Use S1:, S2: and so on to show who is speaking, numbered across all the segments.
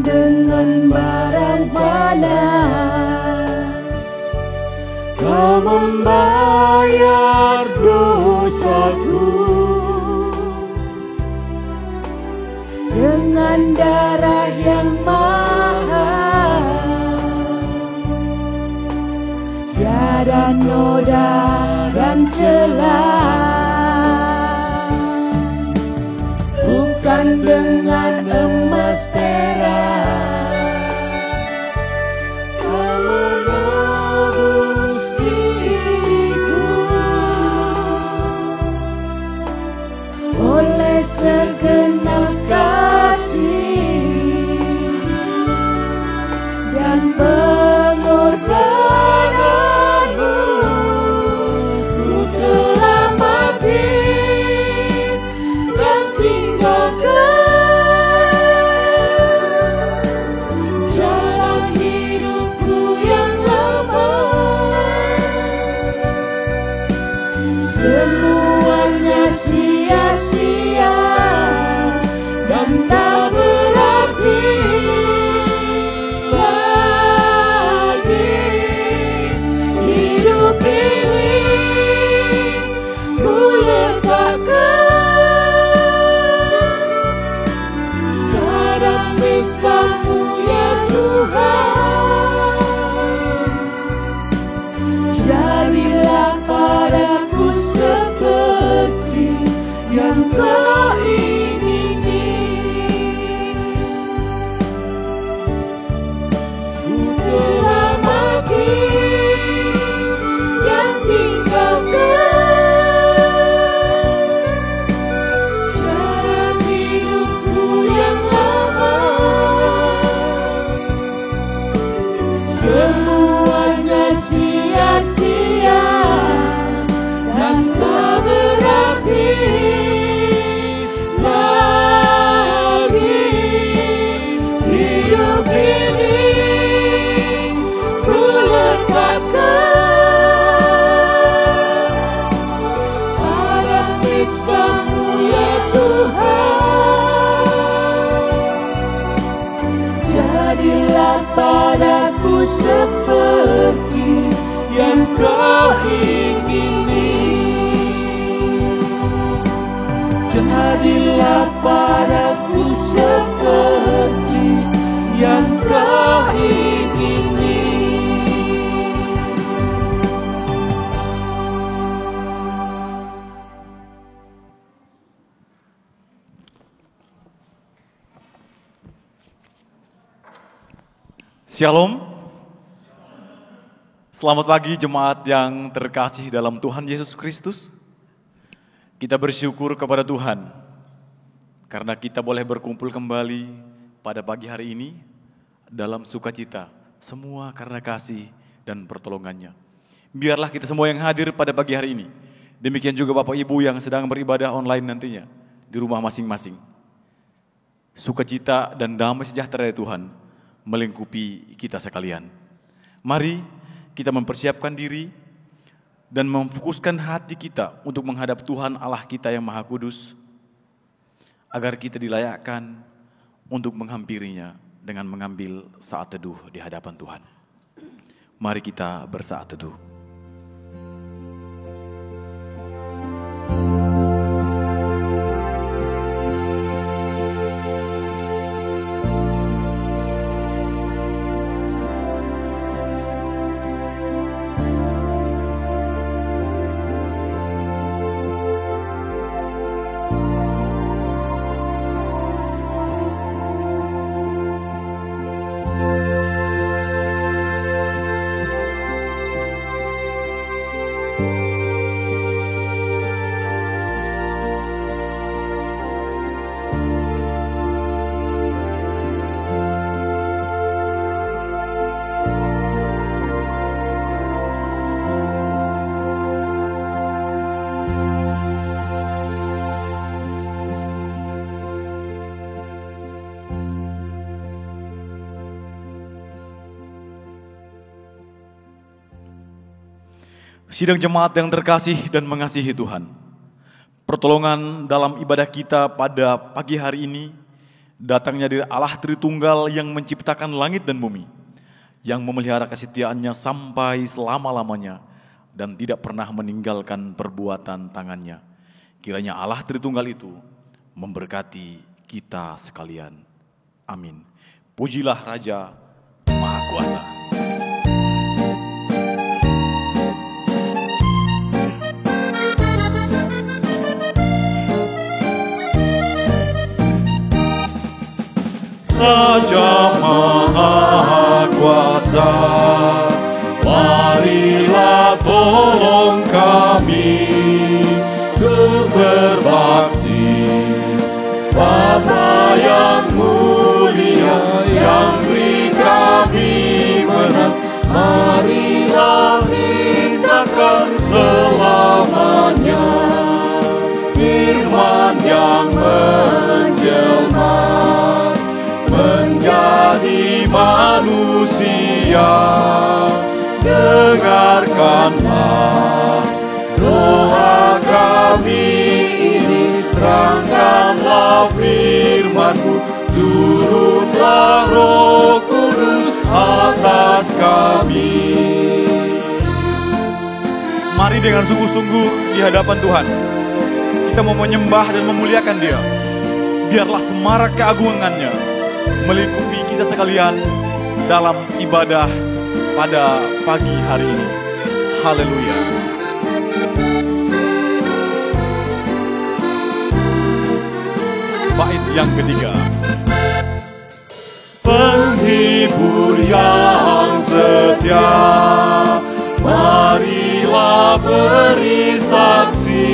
S1: dengan barang mana Kau membayar dosaku dengan darah yang mahal. Tiada noda dan celah, bukan dengan emas perak. Kau menebus diriku oleh segenap kasih dan pengorbananmu. Ku telah mati dan tinggalkan jalan hidupku yang lama. Semuanya sia-sia dan tak berarti lagi. Hidup ini ku letakkan pada mezbah-Mu ya Tuhan. Jadilah padaku seperti yang Kau ingini. Ku telah mati dan tinggalkan jalan hidupku yang lama. Semuanya sia-sia dan tak berarti lagi. Hidup ini ku letakkan pada mezbah-Mu ya Tuhan. Jadilah padaku seperti yang Kau ingini. Jadilah padaku seperti yang Kau ingini.
S2: Shalom. Selamat pagi jemaat yang terkasih dalam Tuhan Yesus Kristus. Kita bersyukur kepada Tuhan karena kita boleh berkumpul kembali pada pagi hari ini dalam sukacita, semua karena kasih dan pertolongannya. Biarlah kita semua yang hadir pada pagi hari ini, demikian juga Bapak Ibu yang sedang beribadah online nantinya di rumah masing-masing. Sukacita dan damai sejahtera dari Tuhan melingkupi kita sekalian. Mari kita mempersiapkan diri dan memfokuskan hati kita untuk menghadap Tuhan Allah kita yang Maha Kudus, agar kita dilayakkan untuk menghampirinya dengan mengambil saat teduh di hadapan Tuhan. Mari kita bersaat teduh. Sidang jemaat yang terkasih dan mengasihi Tuhan, pertolongan dalam ibadah kita pada pagi hari ini Datangnya dari Allah Tritunggal yang menciptakan langit dan bumi, yang memelihara kesetiaannya sampai selama-lamanya dan tidak pernah meninggalkan perbuatan tangannya. Kiranya Allah Tritunggal itu memberkati kita sekalian. Amin. Pujilah Raja Maha Kuasa. Raja Maha Kuasa, marilah tolong kami untuk berbakti. Bapa yang mulia, yang beri kami menang, marilah rindakan selamanya. Firman yang menjelma menjadi manusia, dengarkanlah doa kami ini, terangkanlah firman-Mu, turunlah Roh Kudus atas kami. Mari dengan sungguh-sungguh di hadapan Tuhan, kita mau menyembah dan memuliakan Dia. Biarlah semarak keagungannya melingkupi kita sekalian dalam ibadah pada pagi hari ini. Haleluya. Bait yang ketiga. Penghibur yang setia, marilah beri saksi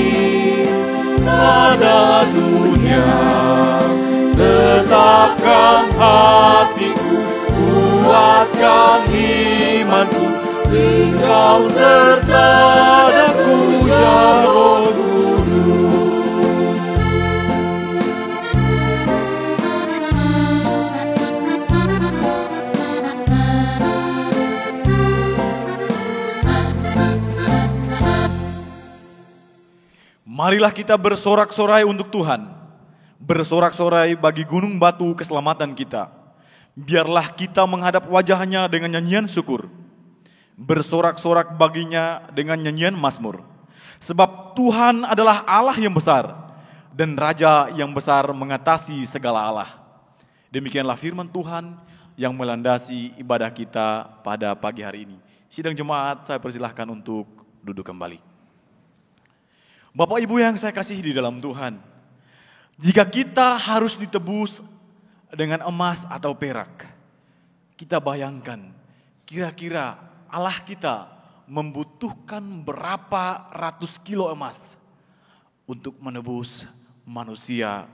S2: pada dunia. Tetapkan hatiku, kuatkan imanku, tinggal serta daku ya Roh Kudus. Marilah kita bersorak-sorai untuk Tuhan, bersorak-sorai bagi gunung batu keselamatan kita. Biarlah kita menghadap wajahnya dengan nyanyian syukur, bersorak-sorak baginya dengan nyanyian mazmur. Sebab Tuhan adalah Allah yang besar, dan Raja yang besar mengatasi segala Allah. Demikianlah firman Tuhan yang melandasi ibadah kita pada pagi hari ini. Sidang jemaat, saya persilahkan untuk duduk kembali. Bapak Ibu yang saya kasihi di dalam Tuhan, jika kita harus ditebus dengan emas atau perak, kita bayangkan kira-kira Allah kita membutuhkan berapa ratus kilo emas untuk menebus manusia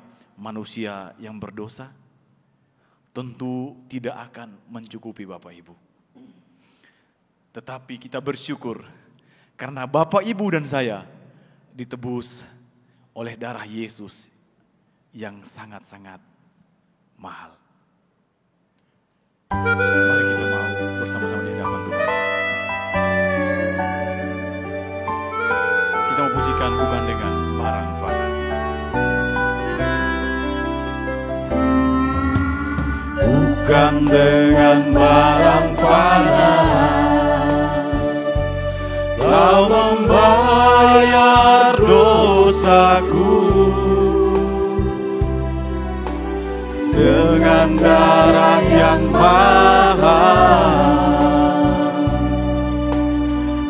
S2: yang berdosa? Tentu tidak akan mencukupi Bapak Ibu. Tetapi kita bersyukur karena Bapak Ibu dan saya ditebus oleh darah Yesus yang sangat-sangat mahal. Mari kita mau bersama-sama di hadapan Tuhan. Kita mau pujikan bukan dengan barang fana. Bukan dengan barang fana, Kau membayar dosaku. Dengan darah yang mahal,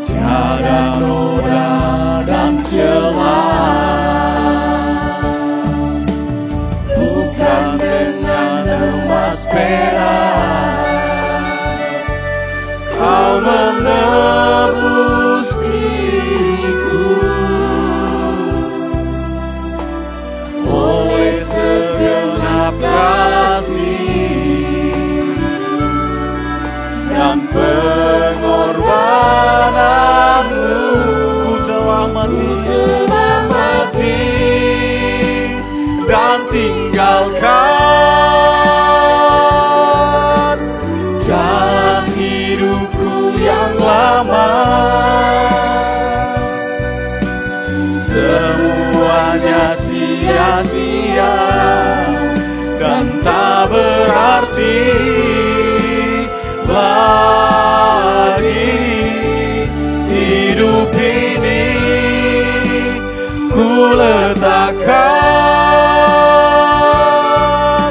S2: tiada noda dan celah. Bukan dengan emas perak, Kau menebus diriku. Oleh segenap kasih dan pengorbanan-Mu, ku telah mati dan tinggalkan jalan hidupku yang lama. Semuanya sia-sia dan tak persembahkan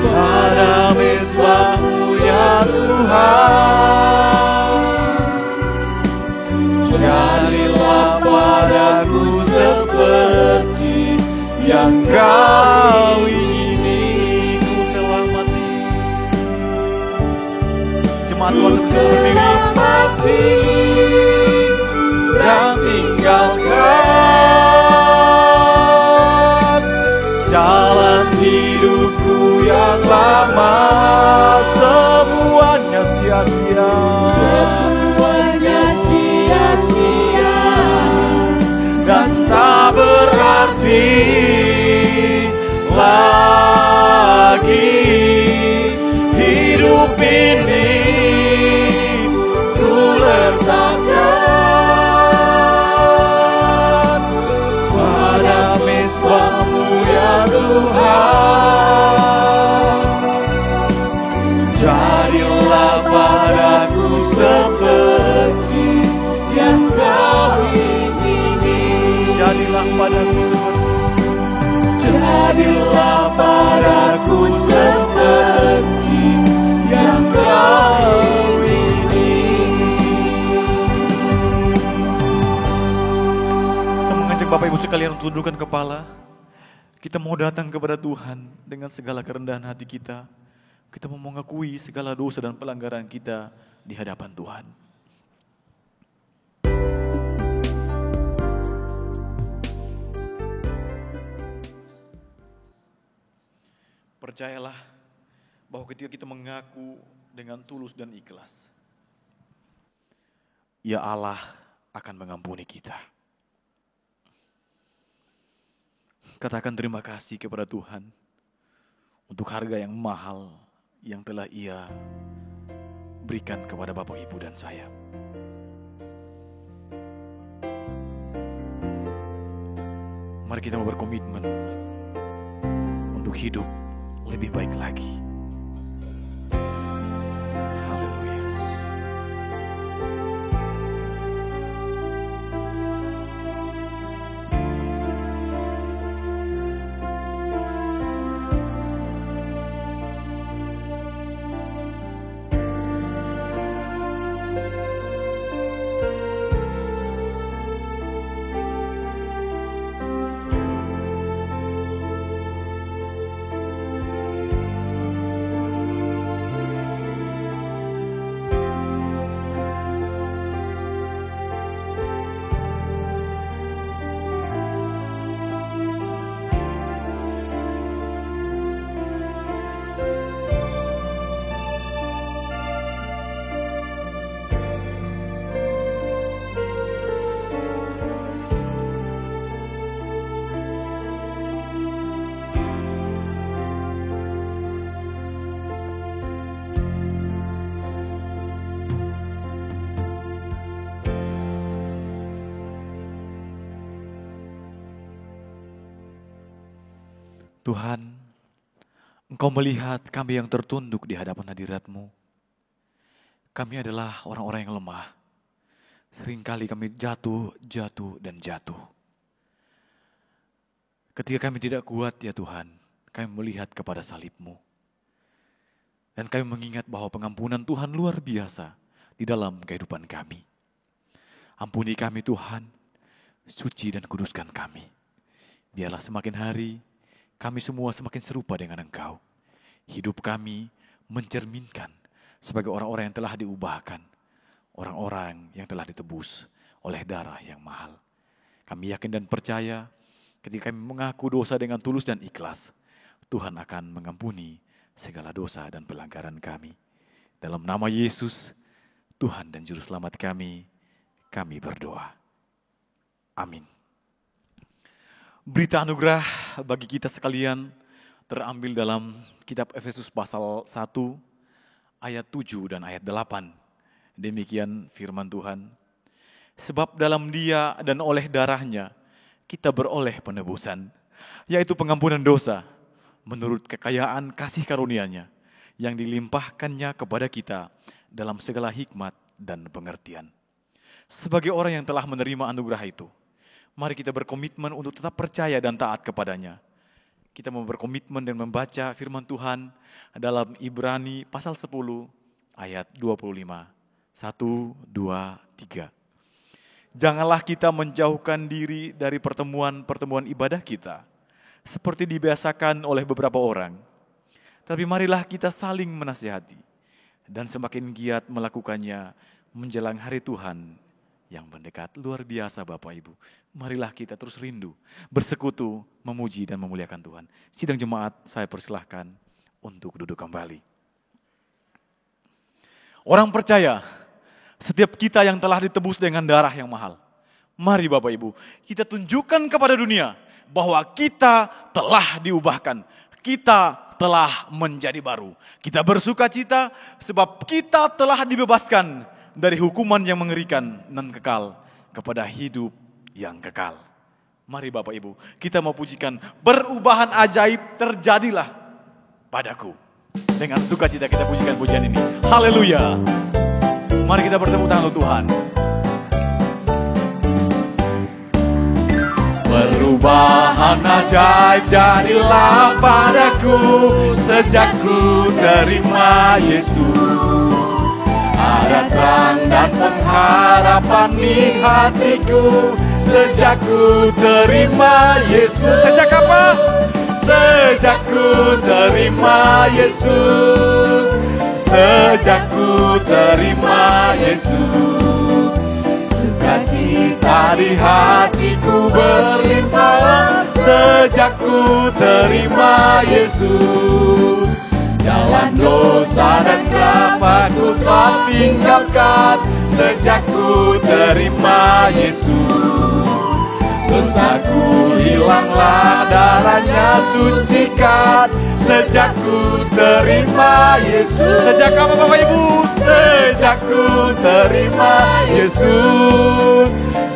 S2: pada mezbah-Mu ya Tuhan. Jadilah padaku seperti yang Kau ingini. Ku telah mati. Jemaat Tuhan telah mati dan tinggalkan jalan hidupku yang lama. Semuanya sia-sia,
S1: semuanya sia-sia
S2: dan tak berarti lagi hidup ini. Ku letakkan pada mezbah-Mu ya Tuhan. Jadilah padaku seperti yang Kau ingini. Jadilah padaku seperti, jadilah padaku seperti yang Kau ingini. Saya mengajak Bapak Ibu sekalian untuk tundukkan kepala. Kita mau datang kepada Tuhan dengan segala kerendahan hati kita. Kita mau mengakui segala dosa dan pelanggaran kita di hadapan Tuhan. Percayalah bahwa ketika kita mengaku dengan tulus dan ikhlas, ya Allah akan mengampuni kita. Katakan terima kasih kepada Tuhan untuk harga yang mahal yang telah Ia berikan kepada Bapak, Ibu, dan saya. Mari kita berkomitmen untuk hidup lebih baik lagi. Haleluya. Tuhan, Engkau melihat kami yang tertunduk di hadapan hadirat-Mu. Kami adalah orang-orang yang lemah. Seringkali kami jatuh, dan jatuh. Ketika kami tidak kuat ya Tuhan, kami melihat kepada salib-Mu. Dan kami mengingat bahwa pengampunan Tuhan luar biasa di dalam kehidupan kami. Ampuni kami Tuhan, suci dan kuduskan kami. Biarlah semakin hari, kami semua semakin serupa dengan Engkau. Hidup kami mencerminkan sebagai orang-orang yang telah diubahkan. Orang-orang yang telah ditebus oleh darah yang mahal. Kami yakin dan percaya ketika kami mengaku dosa dengan tulus dan ikhlas, Tuhan akan mengampuni segala dosa dan pelanggaran kami. Dalam nama Yesus, Tuhan dan Juru Selamat kami berdoa. Amin. Berita anugerah bagi kita sekalian terambil dalam kitab Efesus pasal 1 ayat 7 dan ayat 8. Demikian firman Tuhan. Sebab dalam Dia dan oleh darahnya kita beroleh penebusan, yaitu pengampunan dosa menurut kekayaan kasih karunia-Nya yang dilimpahkannya kepada kita dalam segala hikmat dan pengertian. Sebagai orang yang telah menerima anugerah itu, Mari kita berkomitmen untuk tetap percaya dan taat kepadanya. Kita mau berkomitmen dan membaca firman Tuhan dalam Ibrani pasal 10 ayat 25. 1, 2, 3. Janganlah kita menjauhkan diri dari pertemuan-pertemuan ibadah kita, seperti dibiasakan oleh beberapa orang. Tapi marilah kita saling menasihati, dan semakin giat melakukannya menjelang hari Tuhan yang mendekat. Luar biasa Bapak Ibu. Marilah kita terus rindu, bersekutu, memuji dan memuliakan Tuhan. Sidang jemaat, saya persilahkan untuk duduk kembali. Orang percaya, setiap kita yang telah ditebus dengan darah yang mahal. Mari Bapak Ibu, kita tunjukkan kepada dunia bahwa kita telah diubahkan. Kita telah menjadi baru. Kita bersuka cita sebab kita telah dibebaskan dari hukuman yang mengerikan dan kekal kepada hidup yang kekal. Mari Bapak Ibu, kita mau pujikan perubahan ajaib terjadilah padaku. Dengan sukacita kita pujikan pujian ini. Haleluya. Mari kita bertepuk tangan untuk Tuhan. Perubahan ajaib jadilah padaku sejak ku terima Yesus. Ada terang dan pengharapan di hatiku sejak ku terima Yesus. Sejak apa? Sejak ku terima Yesus. Sejak ku terima Yesus. Sukacita di hatiku berlimpah sejak ku terima Yesus. Jalan dosa dan kelapaku telah tinggalkan sejak ku terima Yesus. Dosaku hilanglah, darahnya sucikan sejak ku terima Yesus. Sejak apa Bapak Ibu? Sejak ku terima Yesus.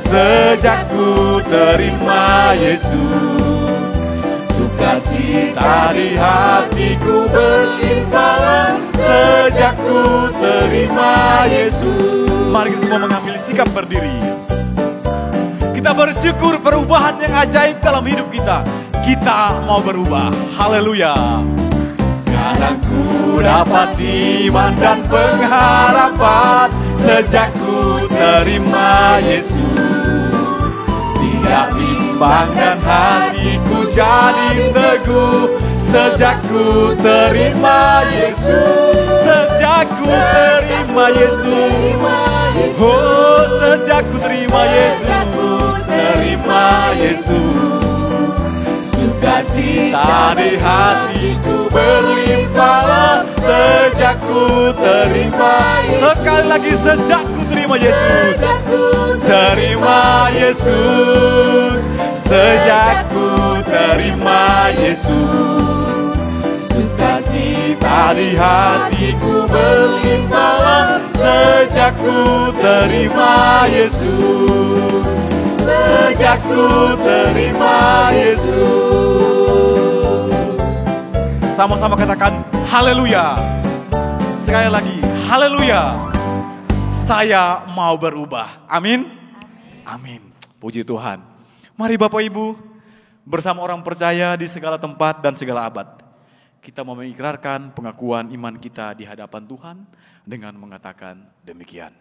S2: Sejak ku terima Yesus. Sukacita di hatiku berlimpah sejak ku terima Yesus. Mari kita semua mengambil sikap berdiri. Kita bersyukur perubahan yang ajaib dalam hidup kita. Kita mau berubah. Haleluya. Sekarang ku dapat iman dan pengharapan sejak ku terima Yesus. Tidak bimbang dan hatiku jadi teguh sejak ku terima Yesus. Sejak ku terima Yesus. Oh, sejak ku terima Yesus. Terima Yesus. Sukacita di hatiku berlimpah sejak ku terima Yesus. Sekali lagi, sejak ku terima Yesus. Terima Yesus. Sejak ku terima Yesus. Sukacita di hatiku berlimpah sejak ku terima Yesus. Sejak ku terima Yesus. Sama-sama katakan haleluya. Sekali lagi, haleluya. Saya mau berubah. Amin. Amin. Puji Tuhan. Mari Bapak Ibu, bersama orang percaya di segala tempat dan segala abad, kita mau mengikrarkan pengakuan iman kita di hadapan Tuhan dengan mengatakan demikian.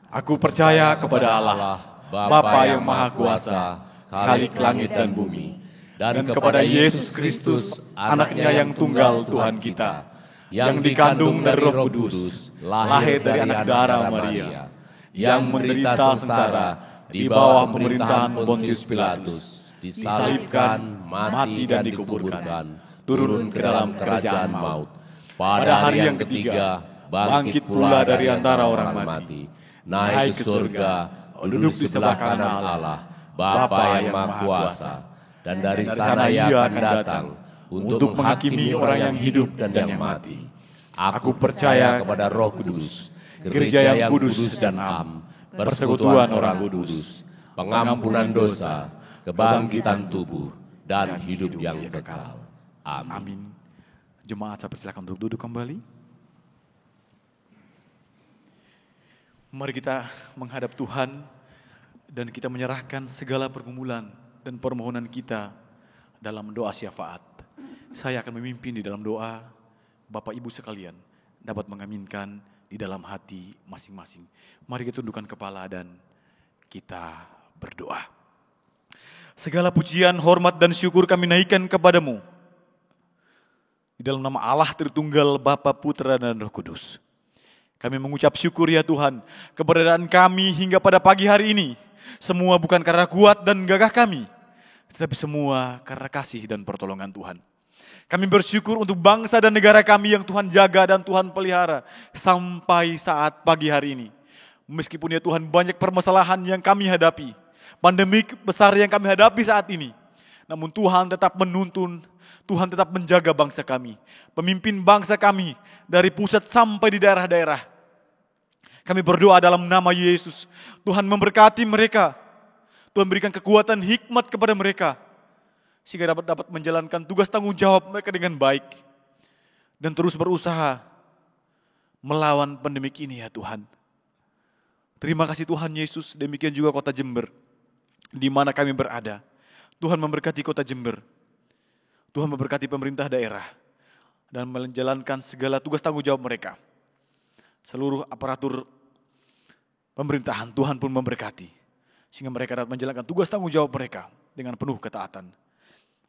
S2: Aku percaya kepada Allah, Bapa yang Maha Kuasa, Khalik langit dan bumi, dan kepada Yesus Kristus, anaknya yang tunggal Tuhan kita, yang dikandung dari Roh Kudus, lahir dari anak darah Maria, yang menderita sengsara di bawah pemerintahan Pontius Pilatus, disalibkan, mati dan dikuburkan, turun ke dalam kerajaan maut. Pada hari yang ketiga, bangkit pula dari antara orang mati, naik ke surga, duduk di sebelah kanan Allah, Bapa yang Maha Kuasa, dan dari sana Ia akan datang untuk menghakimi orang yang hidup dan yang mati. Aku percaya kepada Roh Kudus, gereja yang kudus dan am, persekutuan orang kudus, pengampunan dosa, kebangkitan tubuh, dan hidup yang kekal. Amin. Jemaat, saya persilakan untuk duduk kembali. Mari kita menghadap Tuhan Dan kita menyerahkan segala pergumulan dan permohonan kita dalam doa syafaat. Saya akan memimpin di dalam doa, Bapak Ibu sekalian dapat mengaminkan di dalam hati masing-masing. Mari kita tundukkan kepala dan kita berdoa. Segala pujian, hormat dan syukur kami naikkan kepadamu. Di dalam nama Allah Tritunggal Bapa, Putra dan Roh Kudus. Kami mengucap syukur ya Tuhan, keberadaan kami hingga pada pagi hari ini. Semua bukan karena kuat dan gagah kami, tetapi semua karena kasih dan pertolongan Tuhan. Kami bersyukur untuk bangsa dan negara kami yang Tuhan jaga dan Tuhan pelihara sampai saat pagi hari ini. Meskipun ya Tuhan banyak permasalahan yang kami hadapi, pandemi besar yang kami hadapi saat ini, namun Tuhan tetap menuntun, Tuhan tetap menjaga bangsa kami, pemimpin bangsa kami dari pusat sampai di daerah-daerah. Kami berdoa dalam nama Yesus, Tuhan memberkati mereka, Tuhan berikan kekuatan hikmat kepada mereka, sehingga dapat menjalankan tugas tanggung jawab mereka dengan baik, dan terus berusaha melawan pandemik ini ya Tuhan. Terima kasih Tuhan Yesus, demikian juga kota Jember, di mana kami berada. Tuhan memberkati kota Jember, Tuhan memberkati pemerintah daerah, dan menjalankan segala tugas tanggung jawab mereka. Seluruh aparatur pemerintahan Tuhan pun memberkati, sehingga mereka dapat menjalankan tugas tanggung jawab mereka dengan penuh ketaatan.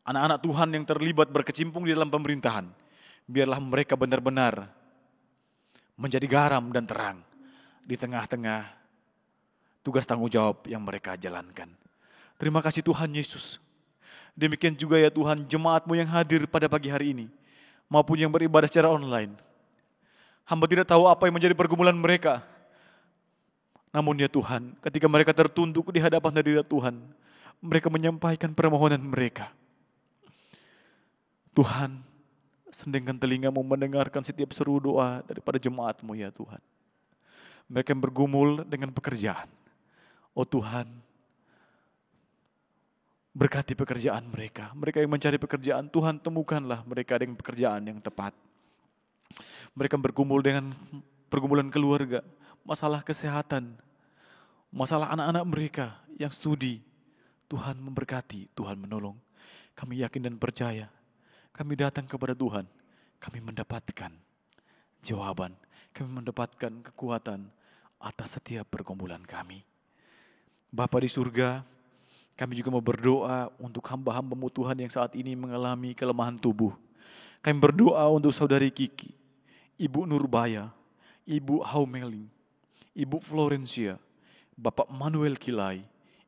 S2: Anak-anak Tuhan yang terlibat berkecimpung di dalam pemerintahan, biarlah mereka benar-benar menjadi garam dan terang di tengah-tengah tugas tanggung jawab yang mereka jalankan. Terima kasih Tuhan Yesus. Demikian juga ya Tuhan, jemaat-Mu yang hadir pada pagi hari ini, maupun yang beribadah secara online. Hamba tidak tahu apa yang menjadi pergumulan mereka. Namun ya Tuhan, ketika mereka tertunduk di hadapan hadirat Tuhan, mereka menyampaikan permohonan mereka. Tuhan, sendingkan telinga-Mu mendengarkan setiap seru doa daripada jemaat-Mu ya Tuhan. Mereka yang bergumul dengan pekerjaan. Oh Tuhan, berkati pekerjaan mereka. Mereka yang mencari pekerjaan, Tuhan temukanlah mereka dengan pekerjaan yang tepat. Mereka bergumul dengan pergumulan keluarga, masalah kesehatan, masalah anak-anak mereka yang studi. Tuhan memberkati, Tuhan menolong. Kami yakin dan percaya, kami datang kepada Tuhan, kami mendapatkan jawaban, kami mendapatkan kekuatan atas setiap pergumulan kami. Bapa di surga, kami juga mau berdoa untuk hamba-hamba-Mu Tuhan yang saat ini mengalami kelemahan tubuh. Kami berdoa untuk saudari Kiki, Ibu Nurbaya, Ibu Haumeling, Ibu Florencia, Bapak Manuel Kilai,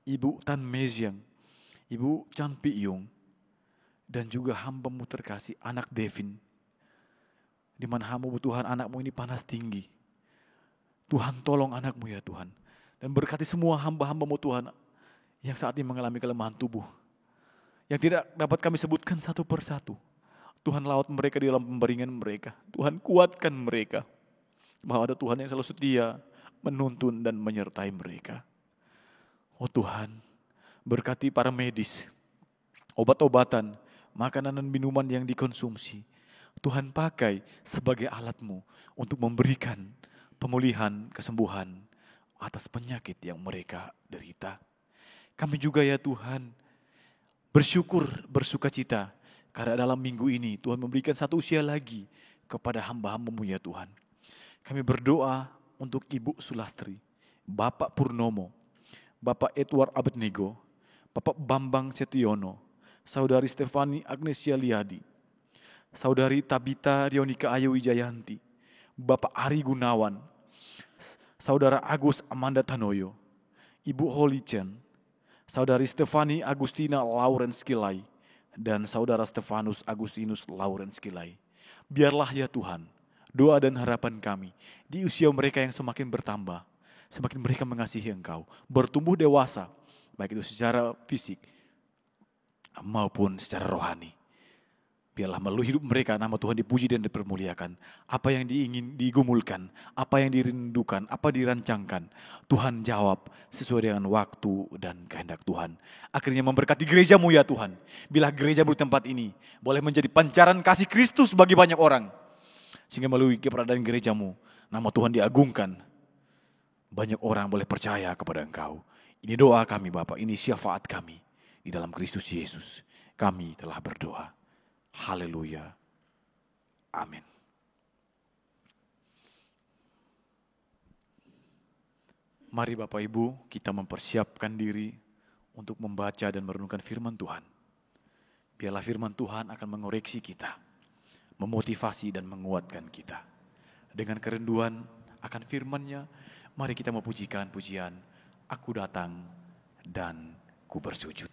S2: Ibu Tan Meziang, Ibu Chan Piyung, dan juga hamba-Mu terkasih, anak Devin. Di mana hamba-Mu Tuhan, anak-Mu ini panas tinggi. Tuhan tolong anak-Mu ya Tuhan. Dan berkati semua hamba-hamba-Mu Tuhan yang saat ini mengalami kelemahan tubuh, yang tidak dapat kami sebutkan satu persatu. Tuhan lawat mereka di dalam pembaringan mereka. Tuhan kuatkan mereka, bahwa ada Tuhan yang selalu setia menuntun dan menyertai mereka. Oh Tuhan, berkati para medis, obat-obatan, makanan dan minuman yang dikonsumsi. Tuhan pakai sebagai alat-Mu untuk memberikan pemulihan, kesembuhan atas penyakit yang mereka derita. Kami juga ya Tuhan bersyukur, bersukacita karena dalam minggu ini Tuhan memberikan satu usia lagi kepada hamba-hamba-Mu ya Tuhan. Kami berdoa untuk Ibu Sulastri, Bapak Purnomo, Bapak Edward Abednego, Bapak Bambang Setiono, Saudari Stefani Agnesia Liadi, Saudari Tabita Rionika Ayu Wijayanti, Bapak Ari Gunawan, Saudara Agus Amanda Tanoyo, Ibu Holly Chen, Saudari Stefani Agustina Lawrence Kilai, dan Saudara Stefanus Agustinus Lawrence Kilai. Biarlah ya Tuhan, doa dan harapan kami di usia mereka yang semakin bertambah, semakin mereka mengasihi Engkau, bertumbuh dewasa, baik itu secara fisik maupun secara rohani. Biarlah melalui hidup mereka nama Tuhan dipuji dan dipermuliakan. Apa yang diingin digumulkan, apa yang dirindukan, apa dirancangkan, Tuhan jawab sesuai dengan waktu dan kehendak Tuhan. Akhirnya memberkati gereja-Mu ya Tuhan. Bila gereja-Mu di tempat ini boleh menjadi pancaran kasih Kristus bagi banyak orang. Sehingga melalui keberadaan gereja-Mu, nama Tuhan diagungkan. Banyak orang boleh percaya kepada Engkau. Ini doa kami Bapa, ini syafaat kami. Di dalam Kristus Yesus kami telah berdoa. Haleluya. Amin. Mari Bapak Ibu kita mempersiapkan diri untuk membaca dan merenungkan firman Tuhan. Biarlah firman Tuhan akan mengoreksi kita, memotivasi dan menguatkan kita. Dengan kerinduan akan firman-Nya, mari kita memujikan pujian, Aku datang dan ku bersujud.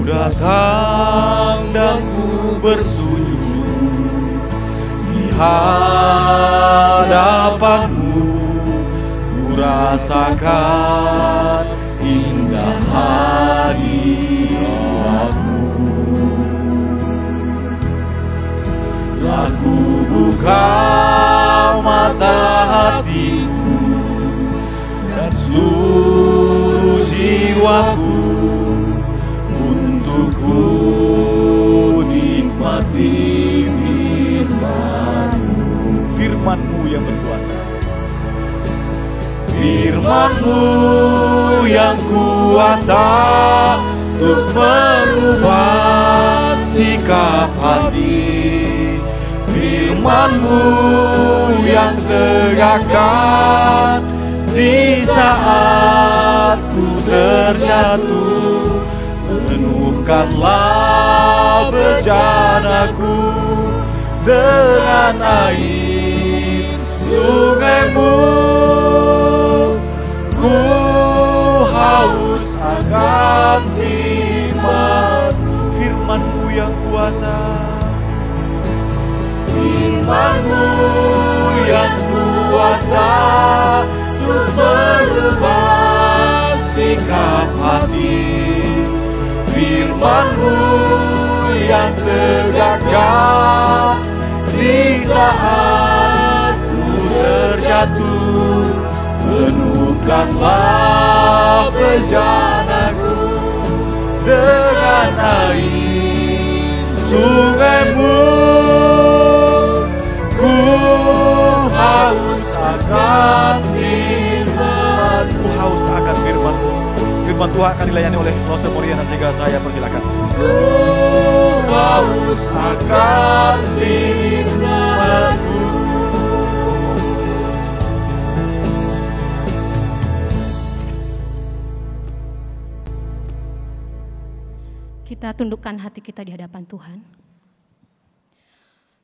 S2: Datang dan ku bersujud di hadapanmu, ku rasakan indah hadiratmu. Lah ku buka mata hatiku dan seluruh jiwaku, ku nikmati firman-Mu, firman-Mu yang berkuasa, firman-Mu yang kuasa untuk merubah sikap hati, firman-Mu yang tegakkan di saat ku terjatuh. Penuhkanlah bejanaku dengan air sungai-Mu. Ku haus akan firman-Mu, firman-Mu yang kuasa, firman-Mu yang kuasa untuk merubah sikap hati, firman-Mu yang tegakkan di saat ku terjatuh. Penuhkanlah bejanaku dengan air sungai-Mu. Ku haus akan firman-Mu, haus akan firman-Mu. Firman Tuhan akan dilayani oleh Lose Moriana, sehingga saya persilakan. Ku haus akan firman-Mu.
S3: Kita tundukkan hati kita di hadapan Tuhan.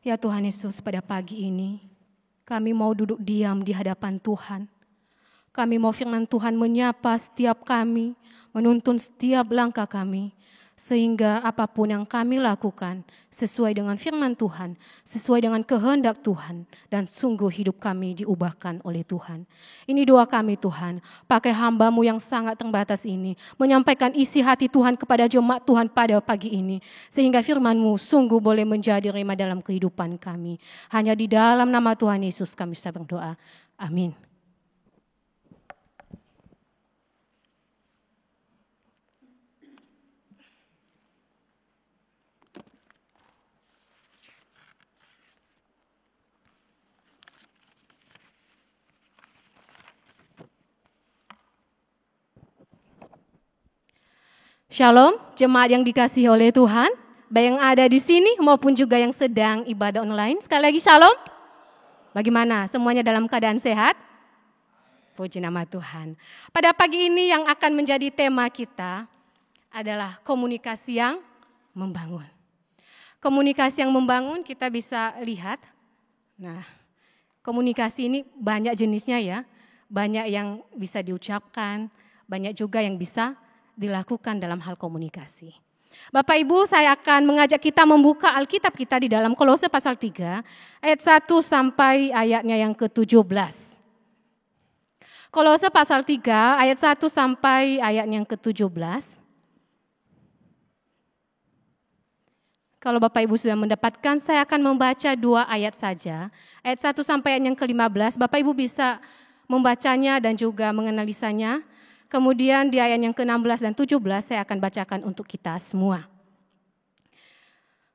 S3: Ya Tuhan Yesus, pada pagi ini kami mau duduk diam di hadapan Tuhan. Kami mau firman Tuhan menyapa setiap kami, menuntun setiap langkah kami, sehingga apapun yang kami lakukan sesuai dengan firman Tuhan, sesuai dengan kehendak Tuhan, dan sungguh hidup kami diubahkan oleh Tuhan. Ini doa kami Tuhan, pakai hamba-Mu yang sangat terbatas ini, menyampaikan isi hati Tuhan kepada jemaat Tuhan pada pagi ini, sehingga firman-Mu sungguh boleh menjadi rema dalam kehidupan kami. Hanya di dalam nama Tuhan Yesus kami sudah berdoa. Amin. Shalom, jemaat yang dikasihi oleh Tuhan, baik yang ada di sini maupun juga yang sedang ibadah online. Sekali lagi shalom. Bagaimana? Semuanya dalam keadaan sehat? Puji nama Tuhan. Pada pagi ini yang akan menjadi tema kita adalah komunikasi yang membangun. Komunikasi yang membangun kita bisa lihat. Nah, komunikasi ini banyak jenisnya ya. Banyak yang bisa diucapkan, banyak juga yang bisa dilakukan dalam hal komunikasi. Bapak Ibu, saya akan mengajak kita membuka Alkitab kita di dalam Kolose pasal 3 ayat 1 sampai ayatnya yang ke-17. Kolose pasal 3 ayat 1 sampai ayatnya yang ke-17. Kalau Bapak Ibu sudah mendapatkan, saya akan membaca 2 ayat saja. Ayat 1 sampai ayat yang ke-15, Bapak Ibu bisa membacanya dan juga menganalisanya. Kemudian di ayat yang ke-16 dan 17 saya akan bacakan untuk kita semua.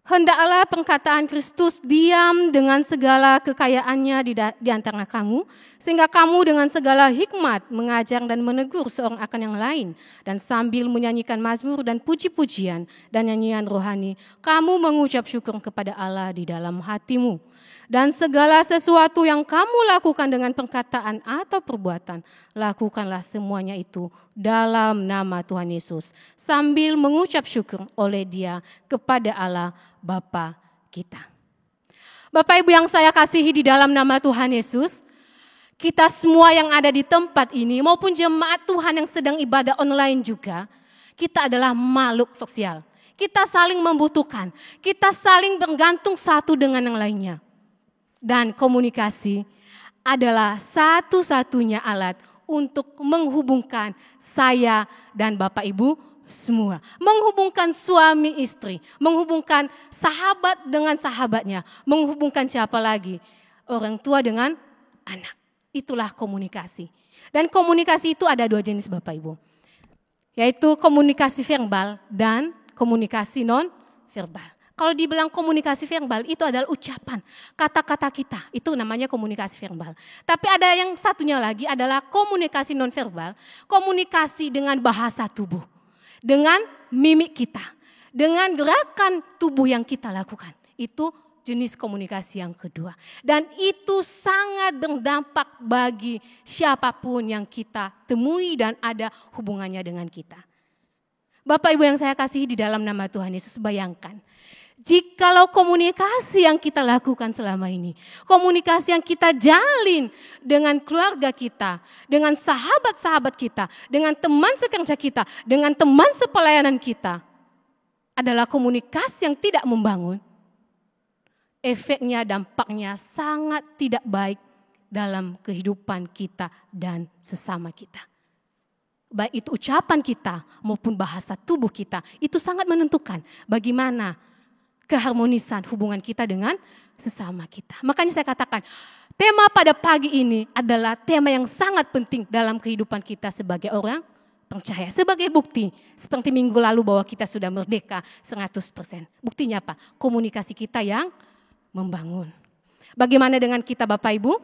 S3: Hendaklah perkataan Kristus diam dengan segala kekayaannya di antara kamu, sehingga kamu dengan segala hikmat mengajar dan menegur seorang akan yang lain, dan sambil menyanyikan mazmur dan puji-pujian dan nyanyian rohani, kamu mengucap syukur kepada Allah di dalam hatimu. Dan segala sesuatu yang kamu lakukan dengan perkataan atau perbuatan, lakukanlah semuanya itu dalam nama Tuhan Yesus, sambil mengucap syukur oleh Dia kepada Allah Bapa kita. Bapak Ibu yang saya kasihi di dalam nama Tuhan Yesus, kita semua yang ada di tempat ini maupun jemaat Tuhan yang sedang ibadah online juga, kita adalah makhluk sosial. Kita saling membutuhkan, kita saling bergantung satu dengan yang lainnya. Dan komunikasi adalah satu-satunya alat untuk menghubungkan saya dan Bapak Ibu semua. Menghubungkan suami istri, menghubungkan sahabat dengan sahabatnya, menghubungkan siapa lagi? Orang tua dengan anak. Itulah komunikasi. Dan komunikasi itu ada 2 jenis Bapak Ibu. Yaitu komunikasi verbal dan komunikasi non-verbal. Kalau dibilang komunikasi verbal itu adalah ucapan, kata-kata kita. Itu namanya komunikasi verbal. Tapi ada yang satunya lagi adalah komunikasi non-verbal. Komunikasi dengan bahasa tubuh. Dengan mimik kita. Dengan gerakan tubuh yang kita lakukan. Itu jenis komunikasi yang kedua. Dan itu sangat berdampak bagi siapapun yang kita temui dan ada hubungannya dengan kita. Bapak Ibu yang saya kasihi di dalam nama Tuhan Yesus, bayangkan. Jikalau komunikasi yang kita lakukan selama ini, komunikasi yang kita jalin dengan keluarga kita, dengan sahabat-sahabat kita, dengan teman sekerja kita, dengan teman sepelayanan kita, adalah komunikasi yang tidak membangun, efeknya, dampaknya sangat tidak baik dalam kehidupan kita dan sesama kita. Baik itu ucapan kita maupun bahasa tubuh kita, itu sangat menentukan bagaimana keharmonisan hubungan kita dengan sesama kita. Makanya saya katakan, tema pada pagi ini adalah tema yang sangat penting dalam kehidupan kita sebagai orang percaya. Sebagai bukti, seperti minggu lalu bahwa kita sudah merdeka 100%. Buktinya apa? Komunikasi kita yang membangun. Bagaimana dengan kita Bapak Ibu?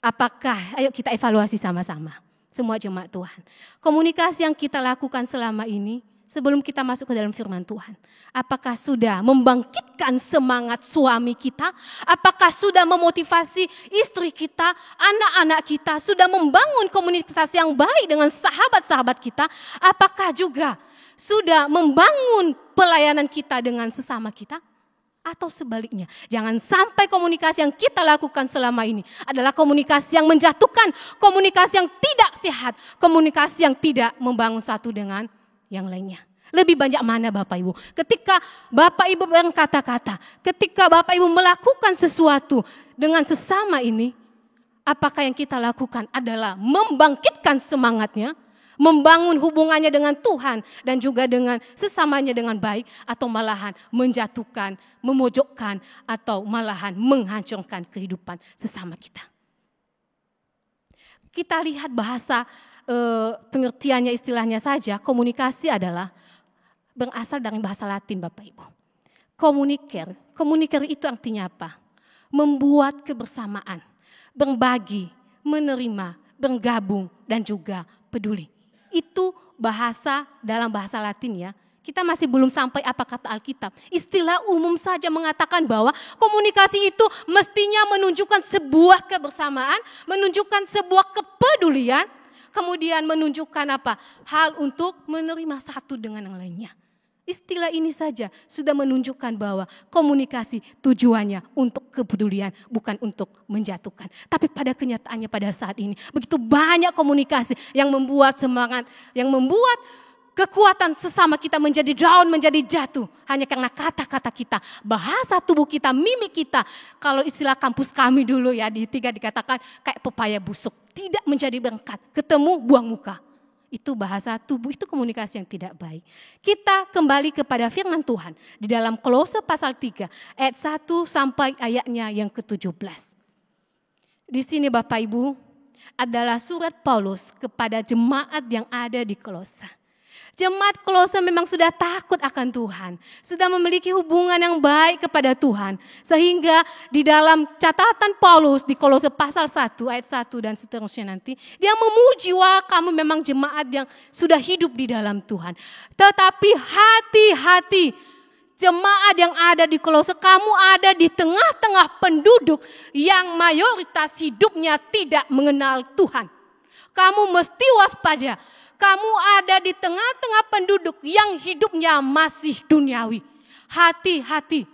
S3: Apakah, ayo kita evaluasi sama-sama. Semua jemaat Tuhan. Komunikasi yang kita lakukan selama ini, sebelum kita masuk ke dalam firman Tuhan, apakah sudah membangkitkan semangat suami kita? Apakah sudah memotivasi istri kita, anak-anak kita? Sudah membangun komunikasi yang baik dengan sahabat-sahabat kita? Apakah juga sudah membangun pelayanan kita dengan sesama kita? Atau sebaliknya, jangan sampai komunikasi yang kita lakukan selama ini adalah komunikasi yang menjatuhkan, komunikasi yang tidak sehat, komunikasi yang tidak membangun satu dengan yang lainnya. Lebih banyak mana Bapak Ibu? Ketika Bapak Ibu berkata-kata, ketika Bapak Ibu melakukan sesuatu dengan sesama ini, apakah yang kita lakukan adalah membangkitkan semangatnya, membangun hubungannya dengan Tuhan dan juga dengan sesamanya dengan baik, atau malahan menjatuhkan, memojokkan, atau malahan menghancurkan kehidupan sesama kita. Kita lihat bahasa pengertiannya, istilahnya saja, komunikasi adalah berasal dari bahasa Latin Bapak Ibu. Komuniker itu artinya apa? Membuat kebersamaan, berbagi, menerima, bergabung, dan juga peduli. Itu bahasa dalam bahasa Latin ya. Kita masih belum sampai apa kata Alkitab. Istilah umum saja mengatakan bahwa komunikasi itu mestinya menunjukkan sebuah kebersamaan, menunjukkan sebuah kepedulian, kemudian menunjukkan apa? Hal untuk menerima satu dengan yang lainnya. Istilah ini saja sudah menunjukkan bahwa komunikasi tujuannya untuk kepedulian, bukan untuk menjatuhkan. Tapi pada kenyataannya pada saat ini, begitu banyak komunikasi yang membuat semangat, yang membuat kekuatan sesama kita menjadi down, menjadi jatuh. Hanya karena kata-kata kita, bahasa tubuh kita, mimik kita. Kalau istilah kampus kami dulu ya, di 3 dikatakan kayak pepaya busuk. Tidak menjadi berkat, ketemu buang muka. Itu bahasa tubuh, itu komunikasi yang tidak baik. Kita kembali kepada firman Tuhan di dalam Kolose pasal 3 ayat 1 sampai ayatnya yang ke-17. Di sini Bapak Ibu adalah surat Paulus kepada jemaat yang ada di Kolose. Jemaat Kolose memang sudah takut akan Tuhan, sudah memiliki hubungan yang baik kepada Tuhan. Sehingga di dalam catatan Paulus di Kolose pasal 1 ayat 1 dan seterusnya nanti, dia memuji, wah kamu memang jemaat yang sudah hidup di dalam Tuhan. Tetapi hati-hati, jemaat yang ada di Kolose, kamu ada di tengah-tengah penduduk yang mayoritas hidupnya tidak mengenal Tuhan. Kamu mesti waspada. Kamu ada di tengah-tengah penduduk yang hidupnya masih duniawi. Hati-hati.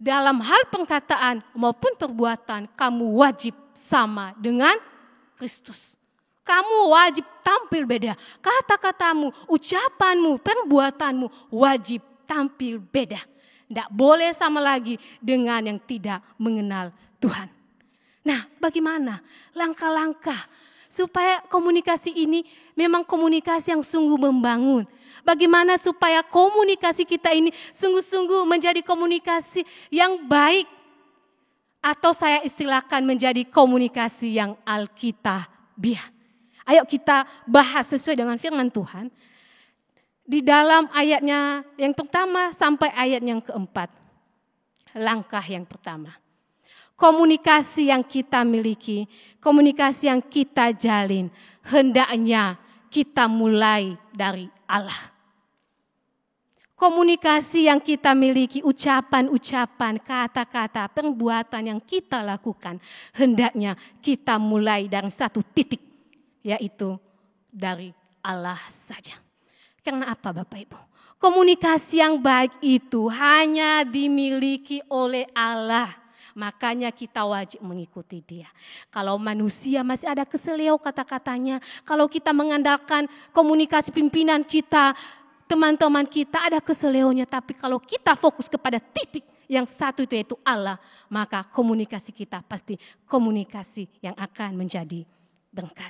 S3: Dalam hal perkataan maupun perbuatan, kamu wajib sama dengan Kristus. Kamu wajib tampil beda. Kata-katamu, ucapanmu, perbuatanmu wajib tampil beda. Tidak boleh sama lagi dengan yang tidak mengenal Tuhan. Nah, bagaimana langkah-langkah supaya komunikasi ini memang komunikasi yang sungguh membangun? Bagaimana supaya komunikasi kita ini sungguh-sungguh menjadi komunikasi yang baik? Atau saya istilahkan menjadi komunikasi yang alkitabiah. Ayo kita bahas sesuai dengan firman Tuhan. Di dalam ayatnya yang pertama sampai ayat yang keempat. Langkah yang pertama. Komunikasi yang kita miliki, komunikasi yang kita jalin, hendaknya kita mulai dari Allah. Komunikasi yang kita miliki, ucapan-ucapan, kata-kata, perbuatan yang kita lakukan, hendaknya kita mulai dari satu titik, yaitu dari Allah saja. Karena apa Bapak Ibu? Komunikasi yang baik itu hanya dimiliki oleh Allah. Makanya kita wajib mengikuti dia. Kalau manusia masih ada keseleo kata-katanya. Kalau kita mengandalkan komunikasi pimpinan kita, teman-teman kita ada keseleonya. Tapi kalau kita fokus kepada titik yang satu itu yaitu Allah. Maka komunikasi kita pasti komunikasi yang akan menjadi berkat.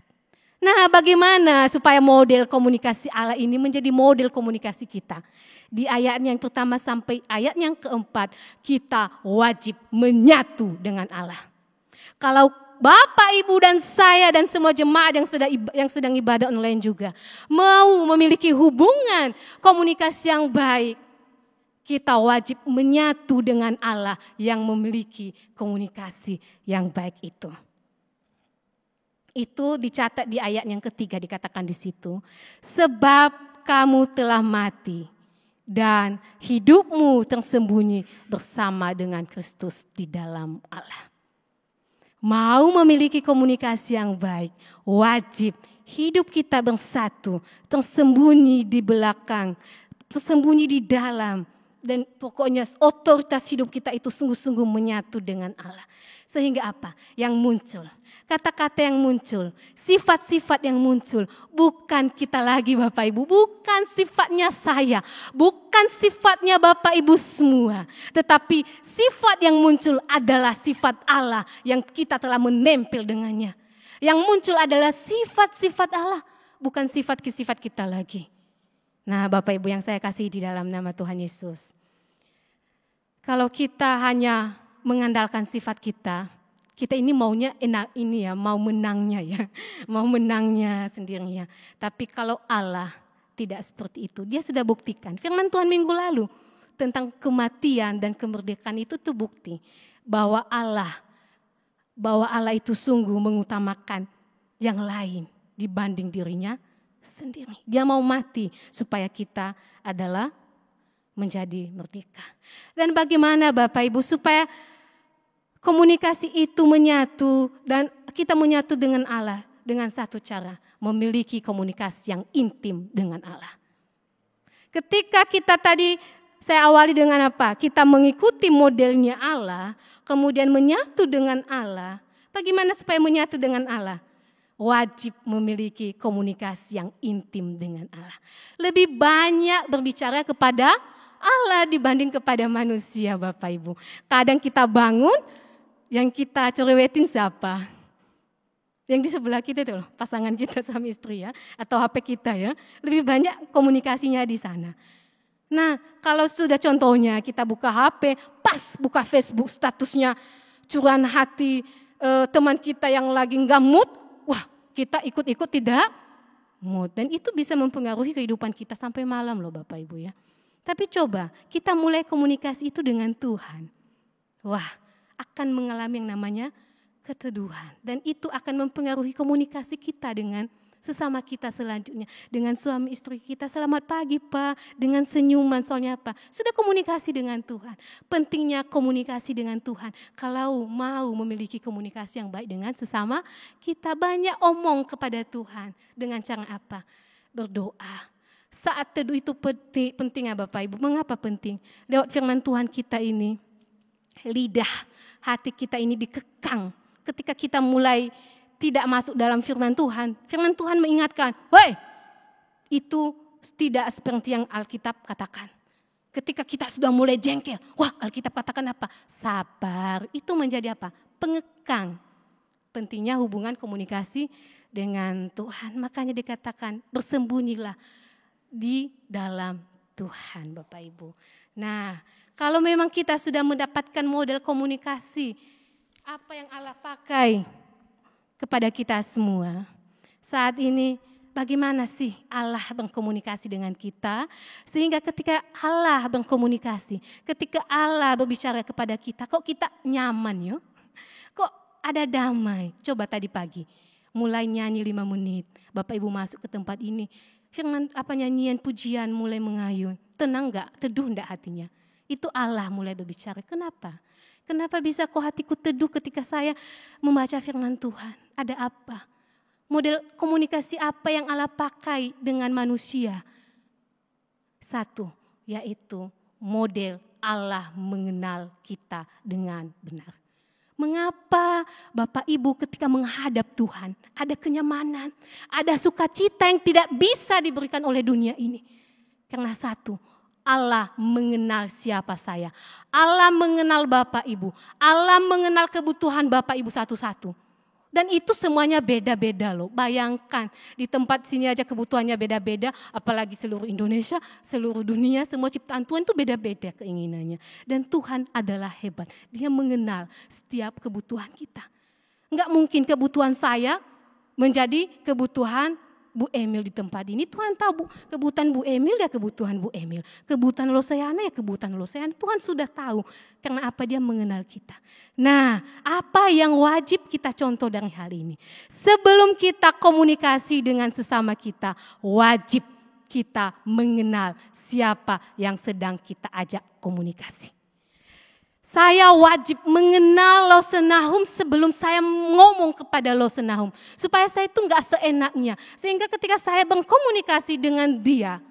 S3: Nah, bagaimana supaya model komunikasi Allah ini menjadi model komunikasi kita? Di ayatnya yang pertama sampai ayat yang keempat, kita wajib menyatu dengan Allah. Kalau Bapak, Ibu dan saya dan semua jemaat yang sedang ibadah online juga mau memiliki hubungan komunikasi yang baik, kita wajib menyatu dengan Allah yang memiliki komunikasi yang baik itu. Itu dicatat di ayat yang ketiga dikatakan di situ. Sebab kamu telah mati dan hidupmu tersembunyi bersama dengan Kristus di dalam Allah. Mau memiliki komunikasi yang baik, wajib hidup kita bersatu, tersembunyi di belakang, tersembunyi di dalam. Dan pokoknya otoritas hidup kita itu sungguh-sungguh menyatu dengan Allah. Sehingga apa? Yang muncul, kata-kata yang muncul, sifat-sifat yang muncul. Bukan kita lagi Bapak Ibu, bukan sifatnya saya, bukan sifatnya Bapak Ibu semua. Tetapi sifat yang muncul adalah sifat Allah yang kita telah menempel dengannya. Yang muncul adalah sifat-sifat Allah, bukan sifat-sifat kita lagi. Nah Bapak Ibu yang saya kasih di dalam nama Tuhan Yesus. Kalau kita hanya mengandalkan sifat kita ini maunya enak ini ya, mau menangnya ya. Mau menangnya sendirinya. Tapi kalau Allah tidak seperti itu. Dia sudah buktikan. Firman Tuhan minggu lalu tentang kematian dan kemerdekaan itu tuh bukti. Bahwa Allah itu sungguh mengutamakan yang lain dibanding dirinya sendiri. Dia mau mati supaya kita adalah menjadi merdeka. Dan bagaimana Bapak Ibu supaya komunikasi itu menyatu dan kita menyatu dengan Allah dengan satu cara, memiliki komunikasi yang intim dengan Allah. Ketika kita tadi saya awali dengan apa? Kita mengikuti modelnya Allah, kemudian menyatu dengan Allah. Bagaimana supaya menyatu dengan Allah? Wajib memiliki komunikasi yang intim dengan Allah. Lebih banyak berbicara kepada Allah dibanding kepada manusia Bapak Ibu. Kadang kita bangun, yang kita cerewetin siapa? Yang di sebelah kita itu loh, pasangan kita suami istri ya, atau HP kita ya, lebih banyak komunikasinya di sana. Nah, kalau sudah contohnya kita buka HP, pas buka Facebook statusnya curahan hati teman kita yang lagi nggak mood, wah kita ikut-ikut tidak mood. Dan itu bisa mempengaruhi kehidupan kita sampai malam loh Bapak Ibu ya. Tapi coba kita mulai komunikasi itu dengan Tuhan. Wah, akan mengalami yang namanya keteduhan. Dan itu akan mempengaruhi komunikasi kita dengan sesama kita selanjutnya. Dengan suami istri kita, selamat pagi Pak, dengan senyuman. Soalnya apa? Sudah komunikasi dengan Tuhan. Pentingnya komunikasi dengan Tuhan. Kalau mau memiliki komunikasi yang baik dengan sesama, kita banyak omong kepada Tuhan. Dengan cara apa? Berdoa. Saat teduh itu penting ya Bapak Ibu. Mengapa penting? Lewat firman Tuhan kita ini, lidah hati kita ini dikekang. Ketika kita mulai tidak masuk dalam firman Tuhan mengingatkan, woi, itu tidak seperti yang Alkitab katakan. Ketika kita sudah mulai jengkel, wah Alkitab katakan apa? Sabar, itu menjadi apa? Pengekang. Pentingnya hubungan komunikasi dengan Tuhan. Makanya dikatakan bersembunyilah di dalam Tuhan Bapak Ibu. Nah, kalau memang kita sudah mendapatkan model komunikasi, apa yang Allah pakai kepada kita semua. Saat ini bagaimana sih Allah berkomunikasi dengan kita. Sehingga ketika Allah berkomunikasi, ketika Allah berbicara kepada kita, kok kita nyaman yuk? Kok ada damai? Coba tadi pagi, mulai nyanyi 5 menit. Bapak Ibu masuk ke tempat ini, firman nyanyian pujian mulai mengayun. Tenang enggak? Teduh enggak hatinya? Itu Allah mulai berbicara. Kenapa? Kenapa bisa kok hatiku teduh ketika saya membaca firman Tuhan? Ada apa? Model komunikasi apa yang Allah pakai dengan manusia? Satu, yaitu model Allah mengenal kita dengan benar. Mengapa Bapak Ibu ketika menghadap Tuhan ada kenyamanan, ada sukacita yang tidak bisa diberikan oleh dunia ini? Karena satu, Allah mengenal siapa saya. Allah mengenal Bapak Ibu. Allah mengenal kebutuhan Bapak Ibu satu-satu. Dan itu semuanya beda-beda loh. Bayangkan di tempat sini aja kebutuhannya beda-beda. Apalagi seluruh Indonesia, seluruh dunia, semua ciptaan Tuhan itu beda-beda keinginannya. Dan Tuhan adalah hebat. Dia mengenal setiap kebutuhan kita. Enggak mungkin kebutuhan saya menjadi kebutuhan Bu Emil di tempat ini. Tuhan tahu kebutuhan Bu Emil ya kebutuhan Bu Emil. Kebutuhan Loseana ya kebutuhan Loseana. Tuhan sudah tahu. Karena apa? Dia mengenal kita. Nah, apa yang wajib kita contoh dari hal ini? Sebelum kita komunikasi dengan sesama kita, wajib kita mengenal siapa yang sedang kita ajak komunikasi. Saya wajib mengenal Losenahum sebelum saya ngomong kepada Losenahum. Supaya saya itu enggak seenaknya. Sehingga ketika saya berkomunikasi dengan dia,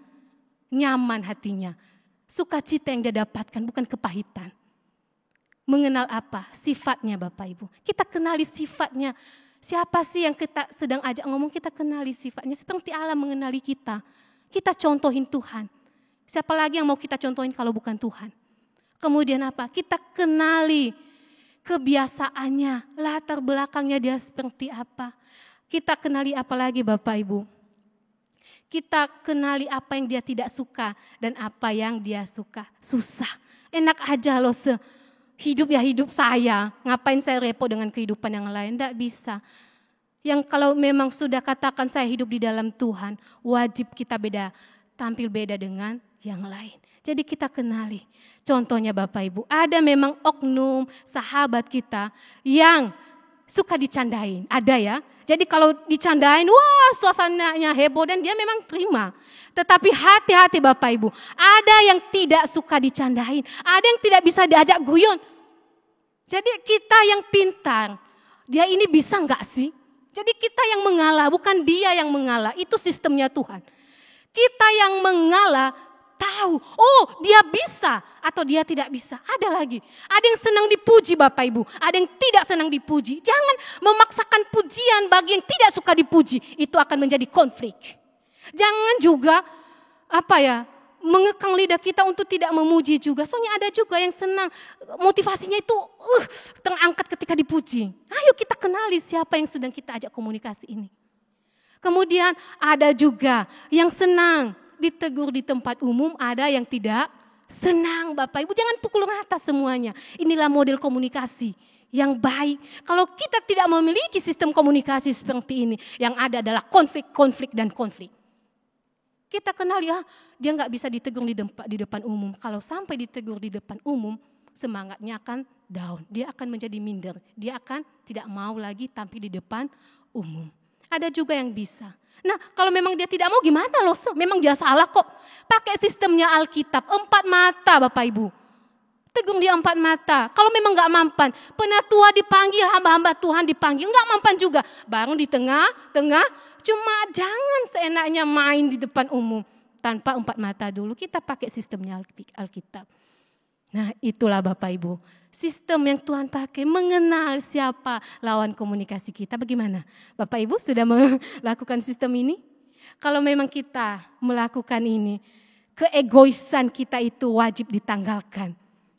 S3: nyaman hatinya. Sukacita yang dia dapatkan, bukan kepahitan. Mengenal apa? Sifatnya Bapak Ibu. Kita kenali sifatnya. Siapa sih yang kita sedang ajak ngomong, kita kenali sifatnya. Seperti Allah mengenali kita. Kita contohin Tuhan. Siapa lagi yang mau kita contohin kalau bukan Tuhan? Kemudian apa? Kita kenali kebiasaannya, latar belakangnya dia seperti apa. Kita kenali apa lagi Bapak Ibu? Kita kenali apa yang dia tidak suka dan apa yang dia suka. Susah, enak aja loh hidup ya hidup saya. Ngapain saya repot dengan kehidupan yang lain? Tidak bisa. Yang kalau memang sudah katakan saya hidup di dalam Tuhan, wajib kita tampil beda dengan yang lain. Jadi kita kenali. Contohnya Bapak Ibu, ada memang oknum sahabat kita yang suka dicandain. Ada ya. Jadi kalau dicandain, wah suasananya heboh dan dia memang terima. Tetapi hati-hati Bapak Ibu, ada yang tidak suka dicandain. Ada yang tidak bisa diajak guyon. Jadi kita yang pintar, dia ini bisa enggak sih? Jadi kita yang mengalah, bukan dia yang mengalah. Itu sistemnya Tuhan. Kita yang mengalah, tahu, oh dia bisa atau dia tidak bisa. Ada lagi, ada yang senang dipuji Bapak Ibu, ada yang tidak senang dipuji. Jangan memaksakan pujian bagi yang tidak suka dipuji, itu akan menjadi konflik. Jangan juga mengekang lidah kita untuk tidak memuji juga. Soalnya ada juga yang senang, motivasinya itu terangkat ketika dipuji. Ayo kita kenali siapa yang sedang kita ajak komunikasi ini. Kemudian ada juga yang senang ditegur di tempat umum, ada yang tidak senang Bapak Ibu. Jangan pukul rata semuanya. Inilah model komunikasi yang baik. Kalau kita tidak memiliki sistem komunikasi seperti ini, yang ada adalah konflik dan konflik. Kita kenal ya, dia nggak bisa ditegur di depan umum. Kalau sampai ditegur di depan umum, semangatnya akan down. Dia akan menjadi minder. Dia akan tidak mau lagi tampil di depan umum. Ada juga yang bisa. Nah, kalau memang dia tidak mau gimana loh? Memang dia salah kok. Pakai sistemnya Alkitab, 4 mata Bapak Ibu. Tegur dia 4 mata. Kalau memang gak mampan, penatua dipanggil, hamba-hamba Tuhan dipanggil, gak mampan juga. Baru di tengah, cuma jangan seenaknya main di depan umum. Tanpa 4 mata dulu, kita pakai sistemnya Alkitab. Nah itulah Bapak Ibu, sistem yang Tuhan pakai mengenal siapa lawan komunikasi kita. Bagaimana? Bapak Ibu sudah melakukan sistem ini? Kalau memang kita melakukan ini, keegoisan kita itu wajib ditanggalkan.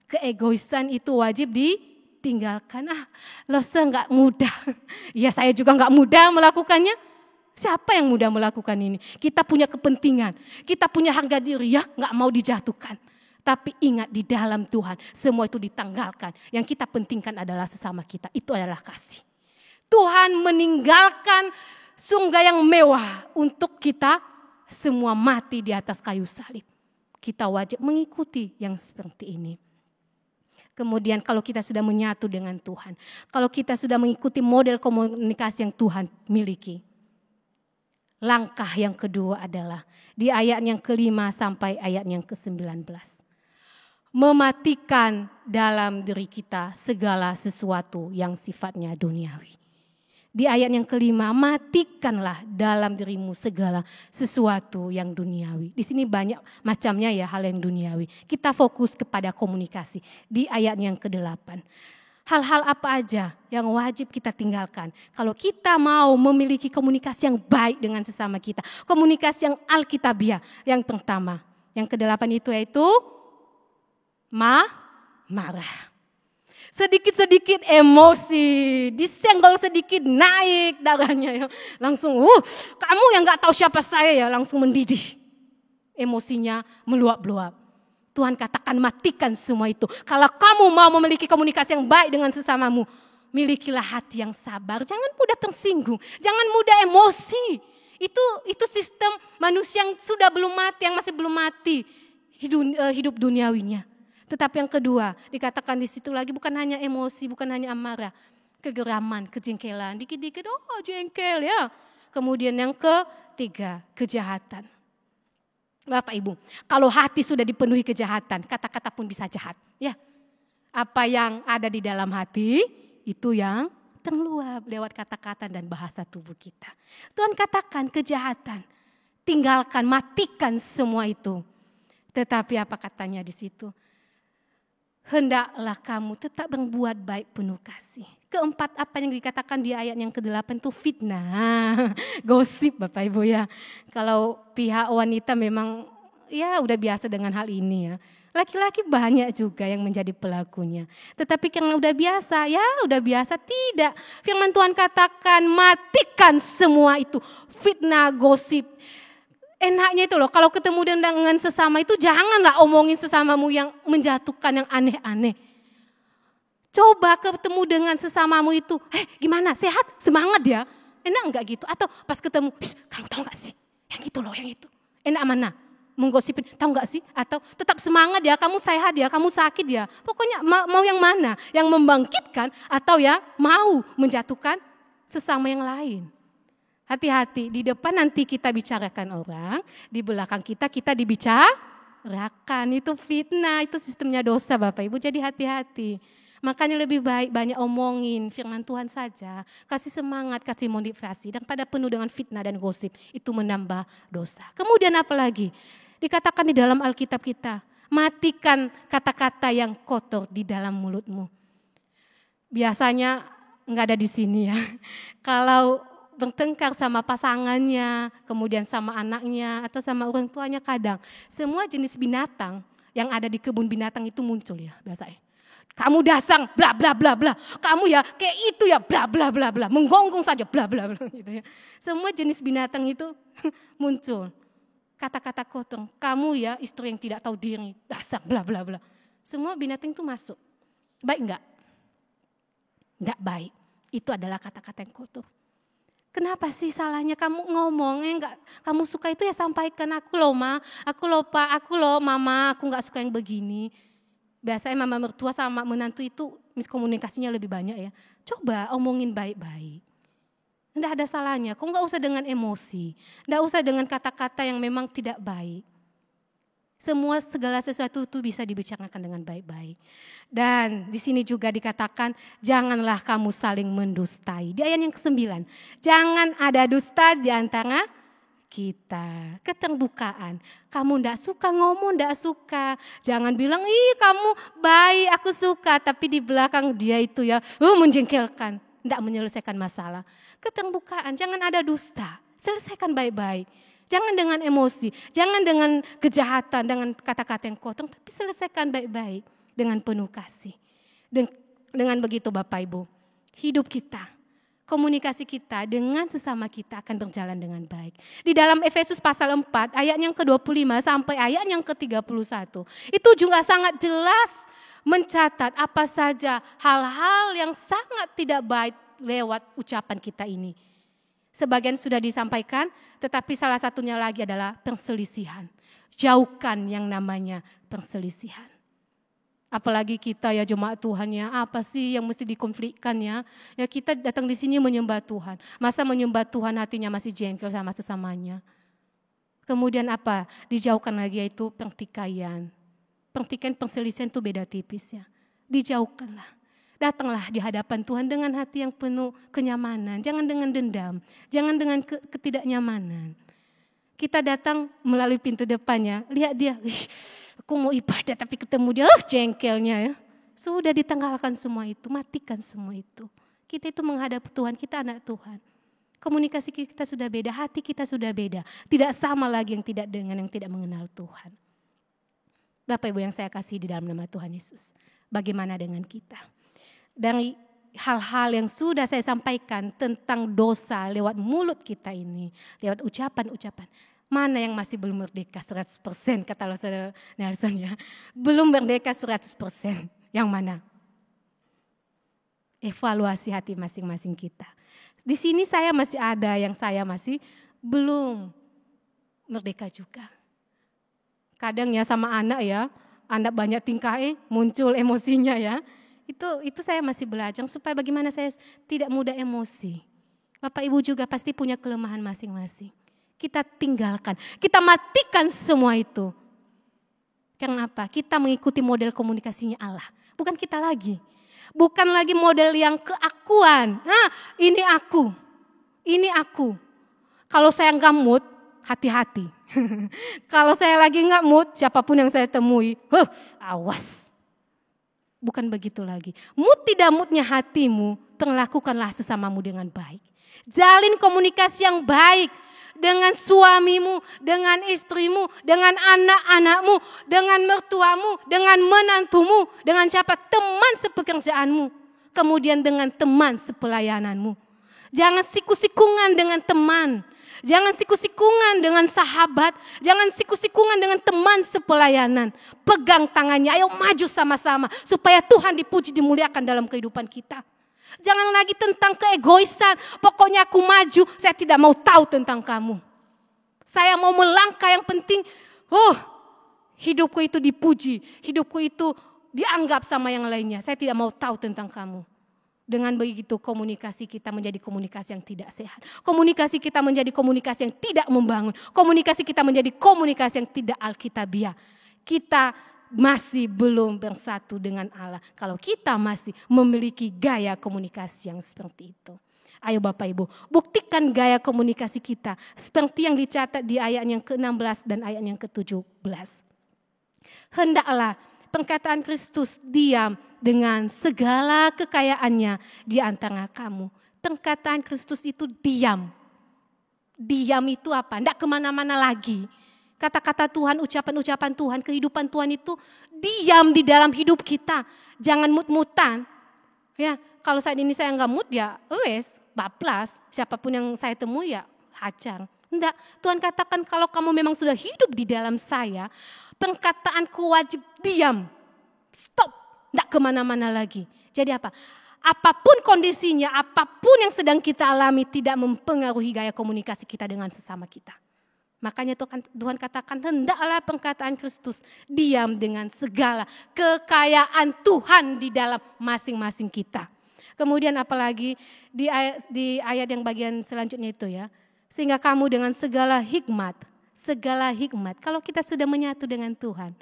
S3: Keegoisan itu wajib ditinggalkan. Loh nggak mudah. Ya saya juga nggak mudah melakukannya. Siapa yang mudah melakukan ini? Kita punya kepentingan, kita punya harga diri ya, nggak mau dijatuhkan. Tapi ingat di dalam Tuhan semua itu ditanggalkan. Yang kita pentingkan adalah sesama kita. Itu adalah kasih. Tuhan meninggalkan surga yang mewah untuk kita semua mati di atas kayu salib. Kita wajib mengikuti yang seperti ini. Kemudian kalau kita sudah menyatu dengan Tuhan. Kalau kita sudah mengikuti model komunikasi yang Tuhan miliki. Langkah yang kedua adalah di ayat yang ke-5 sampai ayat yang ke-19. Mematikan dalam diri kita segala sesuatu yang sifatnya duniawi. Di ayat yang ke-5, matikanlah dalam dirimu segala sesuatu yang duniawi. Di sini banyak macamnya ya hal yang duniawi. Kita fokus kepada komunikasi di ayat yang ke-8. Hal-hal apa aja yang wajib kita tinggalkan. Kalau kita mau memiliki komunikasi yang baik dengan sesama kita. Komunikasi yang alkitabiah. Yang pertama, yang ke-8 itu yaitu marah. Sedikit-sedikit emosi, disenggol sedikit naik darahnya ya. Langsung, kamu yang gak tahu siapa saya ya, langsung mendidih. Emosinya meluap-luap. Tuhan katakan matikan semua itu. Kalau kamu mau memiliki komunikasi yang baik dengan sesamamu, milikilah hati yang sabar. Jangan mudah tersinggung, jangan mudah emosi. Itu sistem manusia yang sudah belum mati, yang masih belum mati hidup duniawinya. Tetapi yang kedua, dikatakan di situ lagi bukan hanya emosi, bukan hanya amarah, kegeraman, kejengkelan, dikit-dikit jengkel ya. Kemudian yang ketiga, kejahatan. Bapak Ibu, kalau hati sudah dipenuhi kejahatan, kata-kata pun bisa jahat, ya. Apa yang ada di dalam hati itu yang terluap lewat kata-kata dan bahasa tubuh kita. Tuhan katakan kejahatan, tinggalkan, matikan semua itu. Tetapi apa katanya di situ? Hendaklah kamu tetap berbuat baik penuh kasih. Keempat, apa yang dikatakan di ayat yang ke-8 itu fitnah, gosip Bapak Ibu ya. Kalau pihak wanita memang ya udah biasa dengan hal ini ya. Laki-laki banyak juga yang menjadi pelakunya. Tetapi karena udah biasa tidak. Firman Tuhan katakan matikan semua itu, fitnah, gosip. Enaknya itu loh, kalau ketemu dengan sesama itu janganlah omongin sesamamu yang menjatuhkan, yang aneh-aneh. Coba ketemu dengan sesamamu itu, gimana, sehat, semangat ya. Enak enggak gitu? Atau pas ketemu, kamu tahu enggak sih, yang itu loh, yang itu. Enak mana? Menggosipin, tahu enggak sih? Atau tetap semangat ya, kamu sehat ya, kamu sakit ya. Pokoknya mau yang mana? Yang membangkitkan atau yang mau menjatuhkan sesama yang lain. Hati-hati, di depan nanti kita bicarakan orang, di belakang kita dibicarakan. Itu fitnah, itu sistemnya dosa Bapak Ibu, jadi hati-hati. Makanya lebih baik banyak omongin firman Tuhan saja. Kasih semangat, kasih motivasi, daripada penuh dengan fitnah dan gosip. Itu menambah dosa. Kemudian apa lagi? Dikatakan di dalam Alkitab kita, matikan kata-kata yang kotor di dalam mulutmu. Biasanya enggak ada di sini ya. Kalau bertengkar sama pasangannya, kemudian sama anaknya atau sama orang tuanya kadang. Semua jenis binatang yang ada di kebun binatang itu muncul ya biasanya. Kamu dasar bla bla bla bla. Kamu ya kayak itu ya bla bla bla bla. Menggonggong saja bla bla bla gitu ya. Semua jenis binatang itu muncul. Kata-kata kotor. Kamu ya istri yang tidak tahu diri. Dasar bla bla bla. Semua binatang itu masuk. Baik enggak? Enggak baik. Itu adalah kata-kata yang kotor. Kenapa sih salahnya kamu ngomongnya enggak? Kamu suka itu ya sampaikan, aku loh ma, aku loh pak, aku loh mama, aku enggak suka yang begini. Biasanya mama mertua sama menantu itu miskomunikasinya lebih banyak ya. Coba omongin baik-baik. Tidak ada salahnya, kok enggak usah dengan emosi. Enggak usah dengan kata-kata yang memang tidak baik. Segala sesuatu itu bisa dibicarakan dengan baik-baik. Dan di sini juga dikatakan, janganlah kamu saling mendustai. Di ayat yang ke-9, jangan ada dusta di antara kita. Keterbukaan. Kamu enggak suka ngomong, enggak suka. Jangan bilang, ih kamu baik, aku suka. Tapi di belakang dia itu ya, menjengkelkan. Enggak menyelesaikan masalah. Keterbukaan, jangan ada dusta. Selesaikan baik-baik. Jangan dengan emosi, jangan dengan kejahatan, dengan kata-kata yang kotor. Tapi selesaikan baik-baik dengan penuh kasih. Dengan begitu Bapak Ibu, hidup kita, komunikasi kita dengan sesama kita akan berjalan dengan baik. Di dalam Efesus pasal 4 ayat yang ke-25 sampai ayat yang ke-31. Itu juga sangat jelas mencatat apa saja hal-hal yang sangat tidak baik lewat ucapan kita ini. Sebagian sudah disampaikan, tetapi salah satunya lagi adalah perselisihan. Jauhkan yang namanya perselisihan. Apalagi kita ya jemaat Tuhan ya, apa sih yang mesti dikonflikkan ya? Ya kita datang di sini menyembah Tuhan. Masa menyembah Tuhan hatinya masih jengkel sama sesamanya? Kemudian apa? Dijauhkan lagi yaitu pertikaian. Pertikaian perselisihan itu beda tipis ya. Dijauhkanlah. Datanglah di hadapan Tuhan dengan hati yang penuh kenyamanan. Jangan dengan dendam. Jangan dengan ketidaknyamanan. Kita datang melalui pintu depannya. Lihat dia, aku mau ibadah tapi ketemu dia, jengkelnya ya. Sudah ditanggalkan semua itu, matikan semua itu. Kita itu menghadap Tuhan, kita anak Tuhan. Komunikasi kita sudah beda, hati kita sudah beda. Tidak sama lagi yang tidak dengan yang tidak mengenal Tuhan. Bapak Ibu yang saya kasih di dalam nama Tuhan Yesus. Bagaimana dengan kita? Dari hal-hal yang sudah saya sampaikan tentang dosa lewat mulut kita ini, lewat ucapan-ucapan. Mana yang masih belum merdeka 100% kata Saudara Nelson ya. Belum merdeka 100%. Yang mana? Evaluasi hati masing-masing kita. Di sini saya masih ada yang saya masih belum merdeka juga. Kadang ya sama anak ya, anak banyak tingkah muncul emosinya ya. Itu saya masih belajar supaya bagaimana saya tidak mudah emosi. Bapak Ibu juga pasti punya kelemahan masing-masing. Kita tinggalkan, kita matikan semua itu. Karena apa? Kita mengikuti model komunikasinya Allah. Bukan kita lagi. Bukan lagi model yang keakuan. Ini aku. Ini aku. Kalau saya nggak mood, hati-hati. Kalau saya lagi nggak mood, siapapun yang saya temui, awas. Bukan begitu lagi. Mood tidak moodnya hatimu, perlakukanlah sesamamu dengan baik. Jalin komunikasi yang baik dengan suamimu, dengan istrimu, dengan anak-anakmu, dengan mertuamu, dengan menantumu, dengan siapa teman sepekerjaanmu, kemudian dengan teman sepelayananmu. Jangan siku-sikungan dengan teman. Jangan siku-sikungan dengan sahabat, jangan siku-sikungan dengan teman sepelayanan. Pegang tangannya, ayo maju sama-sama supaya Tuhan dipuji, dimuliakan dalam kehidupan kita. Jangan lagi tentang keegoisan, pokoknya aku maju, saya tidak mau tahu tentang kamu. Saya mau melangkah, yang penting hidupku itu dipuji, hidupku itu dianggap sama yang lainnya. Saya tidak mau tahu tentang kamu. Dengan begitu komunikasi kita menjadi komunikasi yang tidak sehat. Komunikasi kita menjadi komunikasi yang tidak membangun. Komunikasi kita menjadi komunikasi yang tidak alkitabiah. Kita masih belum bersatu dengan Allah. Kalau kita masih memiliki gaya komunikasi yang seperti itu. Ayo Bapak Ibu, buktikan gaya komunikasi kita. Seperti yang dicatat di ayat yang ke-16 dan ayat yang ke-17. Hendaklah perkataan Kristus diam dengan segala kekayaannya di antara kamu. Perkataan Kristus itu diam. Diam itu apa? Tidak kemana-mana lagi. Kata-kata Tuhan, ucapan-ucapan Tuhan, kehidupan Tuhan itu diam di dalam hidup kita. Jangan mut-mutan. Ya, kalau saat ini saya nggak mood ya, wes, bablas. Siapapun yang saya temui ya hajar. Enggak, Tuhan katakan kalau kamu memang sudah hidup di dalam saya, perkataanku wajib diam. Stop, enggak kemana-mana lagi. Jadi apa? Apapun kondisinya, apapun yang sedang kita alami tidak mempengaruhi gaya komunikasi kita dengan sesama kita. Makanya Tuhan katakan hendaklah perkataan Kristus diam dengan segala kekayaan Tuhan di dalam masing-masing kita. Kemudian apalagi di ayat yang bagian selanjutnya itu ya. Sehingga kamu dengan segala hikmat. Kalau kita sudah menyatu dengan Tuhan,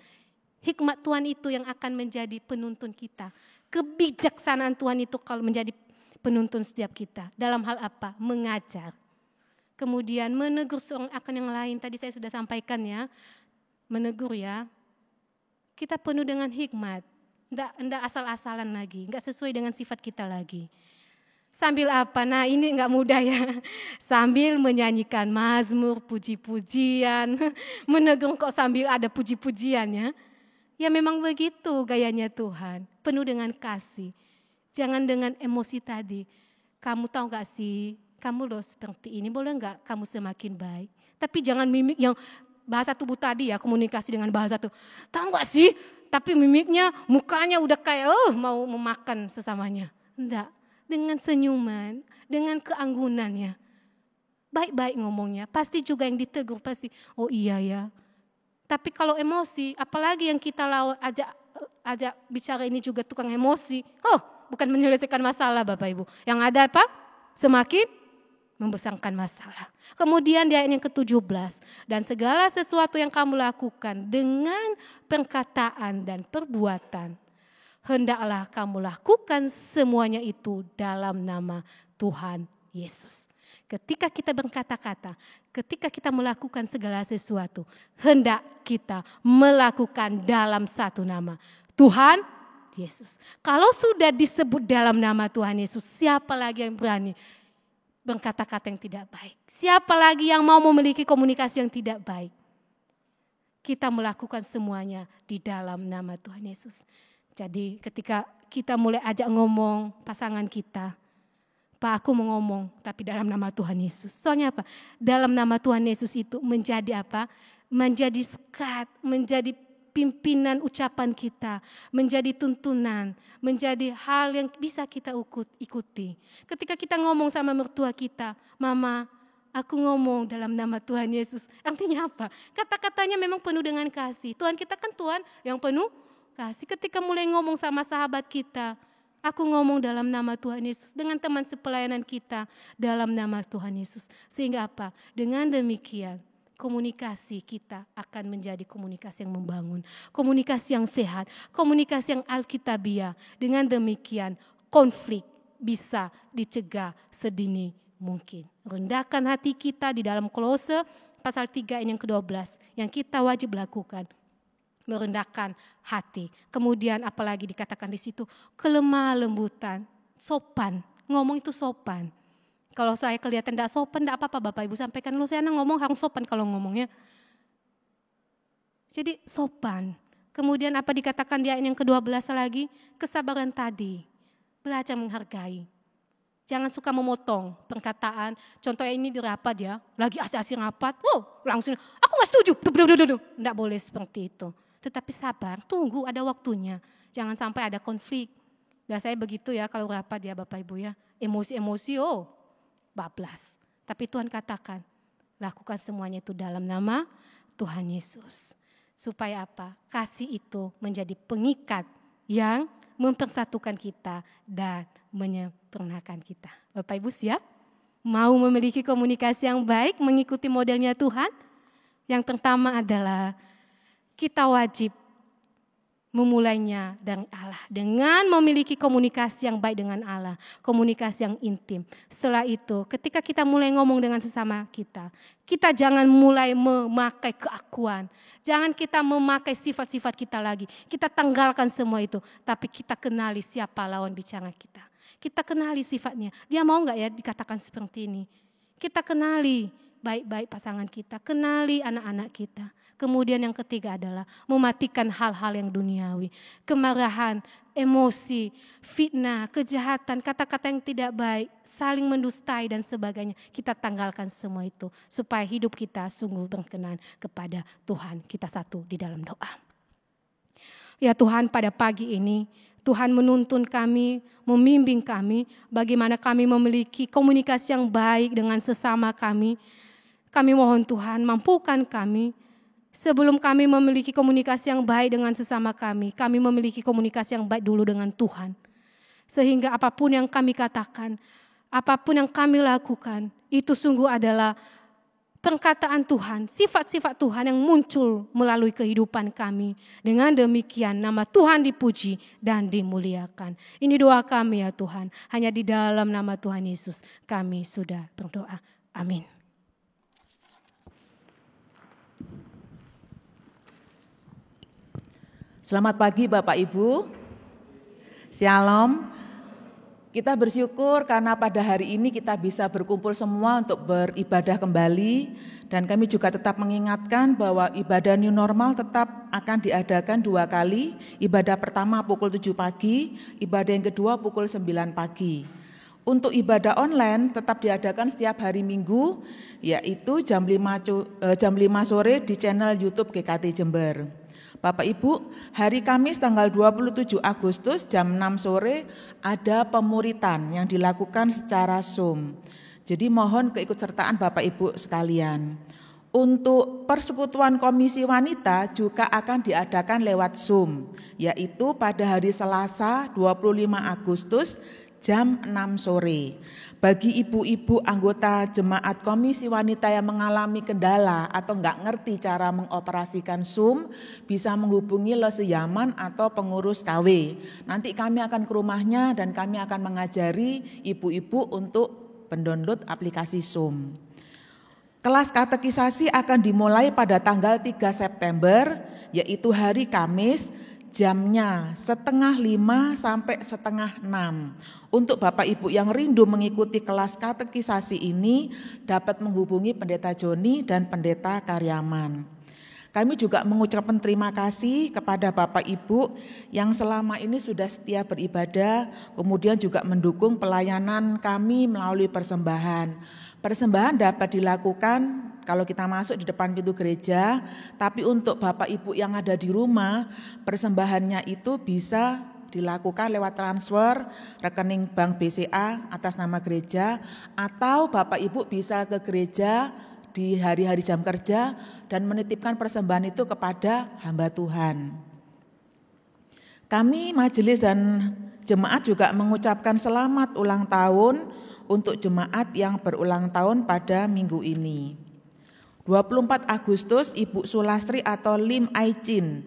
S3: hikmat Tuhan itu yang akan menjadi penuntun kita. Kebijaksanaan Tuhan itu kalau menjadi penuntun setiap kita. Dalam hal apa? Mengajar. Kemudian menegur seorang akan yang lain. Tadi saya sudah sampaikan ya. Menegur ya. Kita penuh dengan hikmat. Enggak asal-asalan lagi. Enggak sesuai dengan sifat kita lagi. Sambil apa? Nah ini enggak mudah ya. Sambil menyanyikan mazmur, puji-pujian. Menegur kok sambil ada puji-pujian ya. Ya memang begitu gayanya Tuhan. Penuh dengan kasih. Jangan dengan emosi tadi. Kamu tahu gak sih, kamu loh seperti ini, boleh gak kamu semakin baik? Tapi jangan mimik yang bahasa tubuh tadi ya, komunikasi dengan bahasa tubuh. Tahu gak sih, tapi mimiknya, mukanya udah kayak mau memakan sesamanya. Enggak, dengan senyuman, dengan keanggunannya. Baik-baik ngomongnya, pasti juga yang ditegur, pasti oh iya ya. Tapi kalau emosi, apalagi yang kita ajak bicara ini juga tukang emosi. Bukan menyelesaikan masalah Bapak Ibu. Yang ada apa? Semakin membesarkan masalah. Kemudian di ayat yang ke-17. Dan segala sesuatu yang kamu lakukan dengan perkataan dan perbuatan. Hendaklah kamu lakukan semuanya itu dalam nama Tuhan Yesus. Ketika kita berkata-kata, ketika kita melakukan segala sesuatu, hendak kita melakukan dalam satu nama, Tuhan Yesus. Kalau sudah disebut dalam nama Tuhan Yesus, siapa lagi yang berani berkata-kata yang tidak baik? Siapa lagi yang mau memiliki komunikasi yang tidak baik? Kita melakukan semuanya di dalam nama Tuhan Yesus. Jadi ketika kita mulai ajak ngomong pasangan kita, Pak, aku mau ngomong, tapi dalam nama Tuhan Yesus. Soalnya apa? Dalam nama Tuhan Yesus itu menjadi apa? Menjadi sekat, menjadi pimpinan ucapan kita, menjadi tuntunan, menjadi hal yang bisa kita ikuti. Ketika kita ngomong sama mertua kita, Mama, aku ngomong dalam nama Tuhan Yesus. Artinya apa? Kata-katanya memang penuh dengan kasih. Tuhan kita kan Tuhan yang penuh kasih. Ketika mulai ngomong sama sahabat kita, aku ngomong dalam nama Tuhan Yesus. Dengan teman sepelayanan kita dalam nama Tuhan Yesus. Sehingga apa? Dengan demikian komunikasi kita akan menjadi komunikasi yang membangun. Komunikasi yang sehat. Komunikasi yang alkitabiah. Dengan demikian konflik bisa dicegah sedini mungkin. Rendahkan hati kita di dalam Kolose pasal 3 yang ke-12. Yang kita wajib lakukan. Merendahkan hati. Kemudian apalagi dikatakan di situ kelemah lembutan, sopan. Ngomong itu sopan. Kalau saya kelihatan tidak sopan, tidak apa-apa Bapak Ibu sampaikan. Lu saya ngomong harus sopan kalau ngomongnya. Jadi sopan. Kemudian apa dikatakan di ayat yang ke-12 lagi? Kesabaran tadi. Belajar menghargai. Jangan suka memotong perkataan. Contohnya ini di rapat ya. Lagi asik-asik rapat. Langsung aku gak setuju. Tidak boleh seperti itu. Tetapi sabar, tunggu ada waktunya. Jangan sampai ada konflik. Biasanya begitu ya kalau rapat ya Bapak Ibu ya. Emosi-emosi bablas. Tapi Tuhan katakan, lakukan semuanya itu dalam nama Tuhan Yesus. Supaya apa? Kasih itu menjadi pengikat yang mempersatukan kita dan menyempurnakan kita. Bapak Ibu siap? Mau memiliki komunikasi yang baik, mengikuti modelnya Tuhan? Yang pertama adalah kita wajib memulainya dari Allah. Dengan memiliki komunikasi yang baik dengan Allah. Komunikasi yang intim. Setelah itu ketika kita mulai ngomong dengan sesama kita. Kita jangan mulai memakai keakuan. Jangan kita memakai sifat-sifat kita lagi. Kita tanggalkan semua itu. Tapi kita kenali siapa lawan bicara kita. Kita kenali sifatnya. Dia mau nggak ya dikatakan seperti ini? Kita kenali baik-baik pasangan kita, kenali anak-anak kita. Kemudian yang ketiga adalah mematikan hal-hal yang duniawi. Kemarahan, emosi, fitnah, kejahatan, kata-kata yang tidak baik, saling mendustai dan sebagainya. Kita tanggalkan semua itu supaya hidup kita sungguh berkenan kepada Tuhan. Kita satu di dalam doa. Ya Tuhan, pada pagi ini Tuhan menuntun kami, membimbing kami bagaimana kami memiliki komunikasi yang baik dengan sesama kami. Kami mohon Tuhan mampukan kami. Sebelum kami memiliki komunikasi yang baik dengan sesama kami memiliki komunikasi yang baik dulu dengan Tuhan. Sehingga apapun yang kami katakan, apapun yang kami lakukan, itu sungguh adalah perkataan Tuhan, sifat-sifat Tuhan yang muncul melalui kehidupan kami. Dengan demikian nama Tuhan dipuji dan dimuliakan. Ini doa kami ya Tuhan, hanya di dalam nama Tuhan Yesus kami sudah berdoa. Amin.
S4: Selamat pagi Bapak Ibu, Shalom. Kita bersyukur karena pada hari ini kita bisa berkumpul semua untuk beribadah kembali. Dan kami juga tetap mengingatkan bahwa ibadah new normal tetap akan diadakan 2 kali. Ibadah pertama pukul 7 pagi, ibadah yang kedua pukul 9 pagi. Untuk ibadah online tetap diadakan setiap hari Minggu, yaitu jam 5 sore di channel YouTube GKT Jember. Bapak Ibu, hari Kamis tanggal 27 Agustus jam 6 sore ada pemuritan yang dilakukan secara Zoom. Jadi mohon keikutsertaan Bapak Ibu sekalian. Untuk persekutuan Komisi Wanita juga akan diadakan lewat Zoom, yaitu pada hari Selasa 25 Agustus jam 6 sore. Bagi ibu-ibu anggota jemaat Komisi Wanita yang mengalami kendala atau enggak ngerti cara mengoperasikan Zoom, bisa menghubungi Lose Yaman atau pengurus KW. Nanti kami akan ke rumahnya dan kami akan mengajari ibu-ibu untuk mendownload aplikasi Zoom. Kelas katekisasi akan dimulai pada tanggal 3 September, yaitu hari Kamis, jamnya 4:30 sampai 5:30. Untuk Bapak Ibu yang rindu mengikuti kelas katekisasi ini dapat menghubungi Pendeta Joni dan Pendeta Karyaman. Kami juga mengucapkan terima kasih kepada Bapak Ibu yang selama ini sudah setia beribadah, kemudian juga mendukung pelayanan kami melalui persembahan. Persembahan dapat dilakukan kalau kita masuk di depan pintu gereja, tapi untuk Bapak Ibu yang ada di rumah, persembahannya itu bisa dilakukan lewat transfer rekening bank BCA atas nama gereja, atau Bapak Ibu bisa ke gereja di hari-hari jam kerja dan menitipkan persembahan itu kepada hamba Tuhan. Kami majelis dan jemaat juga mengucapkan selamat ulang tahun untuk jemaat yang berulang tahun pada minggu ini. 24 Agustus Ibu Sulastri atau Lim Aicin,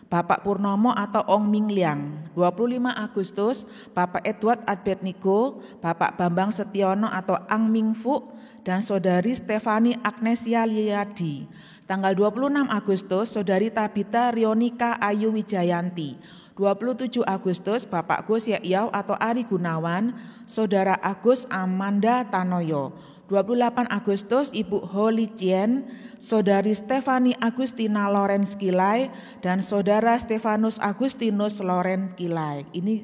S4: Bapak Purnomo atau Ong Ming Liang. 25 Agustus Bapak Edward Abednego, Bapak Bambang Setiono atau Ang Ming Fu, dan Saudari Stefani Agnesia Liyadi. Tanggal 26 Agustus Saudari Tabita Rionika Ayu Wijayanti. 27 Agustus Bapak Gus Yakyau atau Ari Gunawan, Saudara Agus Amanda Tanoyo. 28 Agustus Ibu Holi Chien, Saudari Stefani Agustina Lorenz Kilai, dan Saudara Stefanus Agustinus Lorenz Kilai. Ini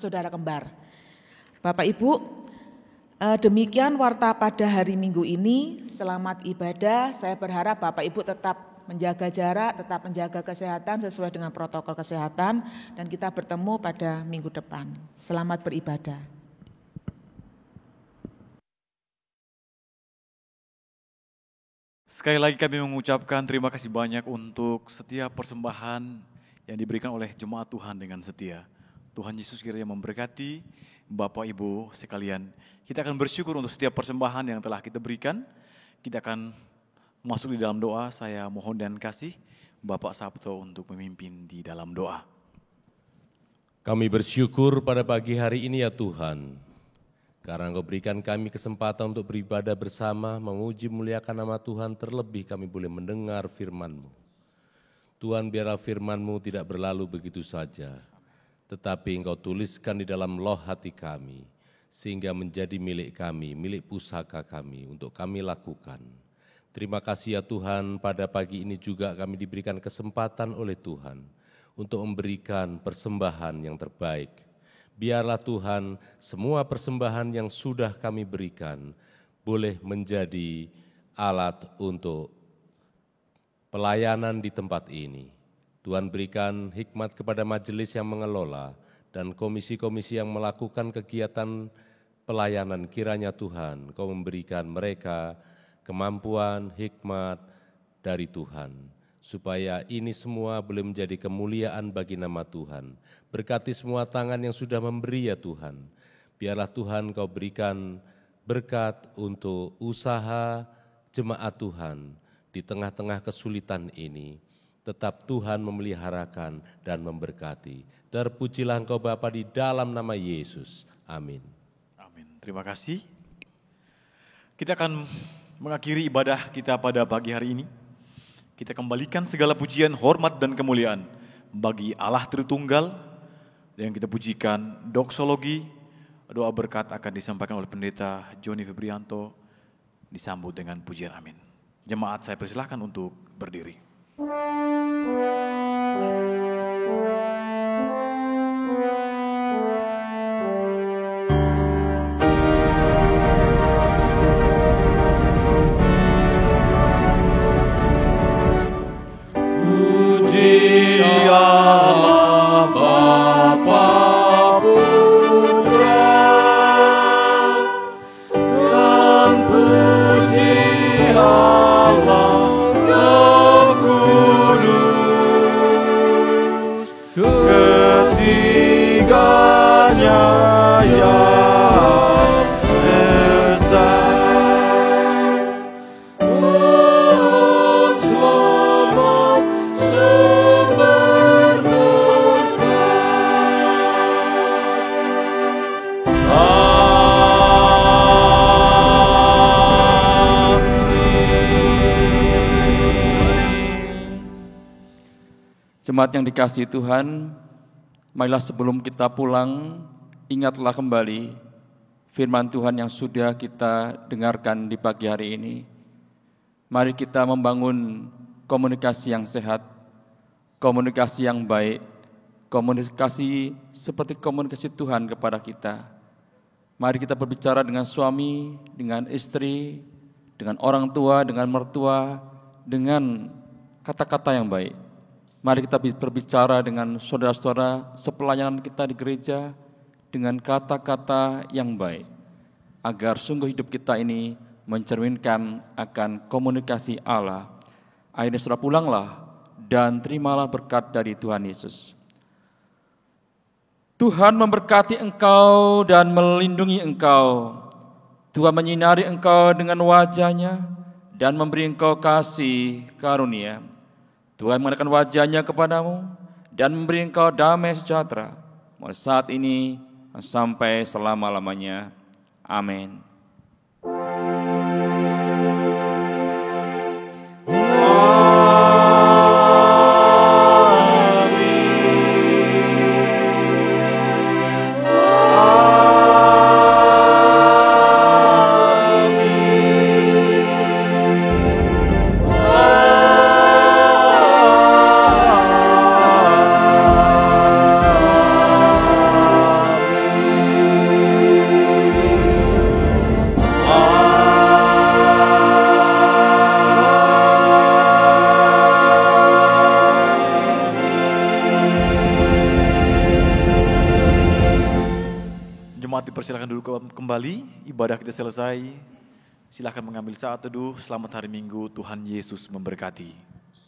S4: saudara kembar. Bapak Ibu, demikian warta pada hari Minggu ini. Selamat ibadah. Saya berharap Bapak Ibu tetap menjaga jarak, tetap menjaga kesehatan sesuai dengan protokol kesehatan, dan kita bertemu pada minggu depan. Selamat beribadah.
S2: Sekali lagi kami mengucapkan terima kasih banyak untuk setiap persembahan yang diberikan oleh jemaat Tuhan dengan setia. Tuhan Yesus kiranya memberkati Bapak Ibu sekalian. Kita akan bersyukur untuk setiap persembahan yang telah kita berikan. Kita akan masuk di dalam doa. Saya mohon dan kasih Bapak Sabto untuk memimpin di dalam doa.
S5: Kami bersyukur pada pagi hari ini ya Tuhan, karena Engkau berikan kami kesempatan untuk beribadah bersama, memuji muliakan nama Tuhan, terlebih kami boleh mendengar firman-Mu. Tuhan, biarlah firman-Mu tidak berlalu begitu saja, tetapi Engkau tuliskan di dalam loh hati kami, sehingga menjadi milik kami, milik pusaka kami, untuk kami lakukan. Terima kasih ya Tuhan, pada pagi ini juga kami diberikan kesempatan oleh Tuhan untuk memberikan persembahan yang terbaik. Biarlah Tuhan, semua persembahan yang sudah kami berikan boleh menjadi alat untuk pelayanan di tempat ini. Tuhan berikan hikmat kepada majelis yang mengelola dan komisi-komisi yang melakukan kegiatan pelayanan. Kiranya Tuhan, Kau memberikan mereka kemampuan, hikmat dari Tuhan, supaya ini semua boleh menjadi kemuliaan bagi nama Tuhan. Berkati semua tangan yang sudah memberi ya Tuhan. Biarlah Tuhan Kau berikan berkat untuk usaha jemaat Tuhan di tengah-tengah kesulitan ini. Tetap Tuhan memeliharakan dan memberkati. Terpujilah Engkau Bapa di dalam nama Yesus. Amin.
S2: Amin. Terima kasih. Kita akan mengakhiri ibadah kita pada pagi hari ini. Kita kembalikan segala pujian, hormat, dan kemuliaan bagi Allah Tritunggal yang kita pujikan. Doksologi, doa berkat akan disampaikan oleh Pendeta Joni Febrianto, disambut dengan pujian amin. Jemaat, saya persilahkan untuk berdiri.
S6: Jemaat yang dikasihi Tuhan, marilah sebelum kita pulang, ingatlah kembali firman Tuhan yang sudah kita dengarkan di pagi hari ini. Mari kita membangun komunikasi yang sehat, komunikasi yang baik, komunikasi seperti komunikasi Tuhan kepada kita. Mari kita berbicara dengan suami, dengan istri, dengan orang tua, dengan mertua, dengan kata-kata yang baik. Mari kita berbicara dengan saudara-saudara sepelayanan kita di gereja dengan kata-kata yang baik, agar sungguh hidup kita ini mencerminkan akan komunikasi Allah. Akhirnya saudara pulanglah dan terimalah berkat dari Tuhan Yesus. Tuhan memberkati engkau dan melindungi engkau. Tuhan menyinari engkau dengan wajah-Nya dan memberi engkau kasih karunia. Tuhan mengenakan wajah-Nya kepadamu dan memberi engkau damai sejahtera mulai saat ini sampai selama-lamanya. Amin.
S2: Dipersilakan dulu kembali, ibadah kita selesai. Silakan mengambil saat teduh. Selamat hari Minggu, Tuhan Yesus memberkati.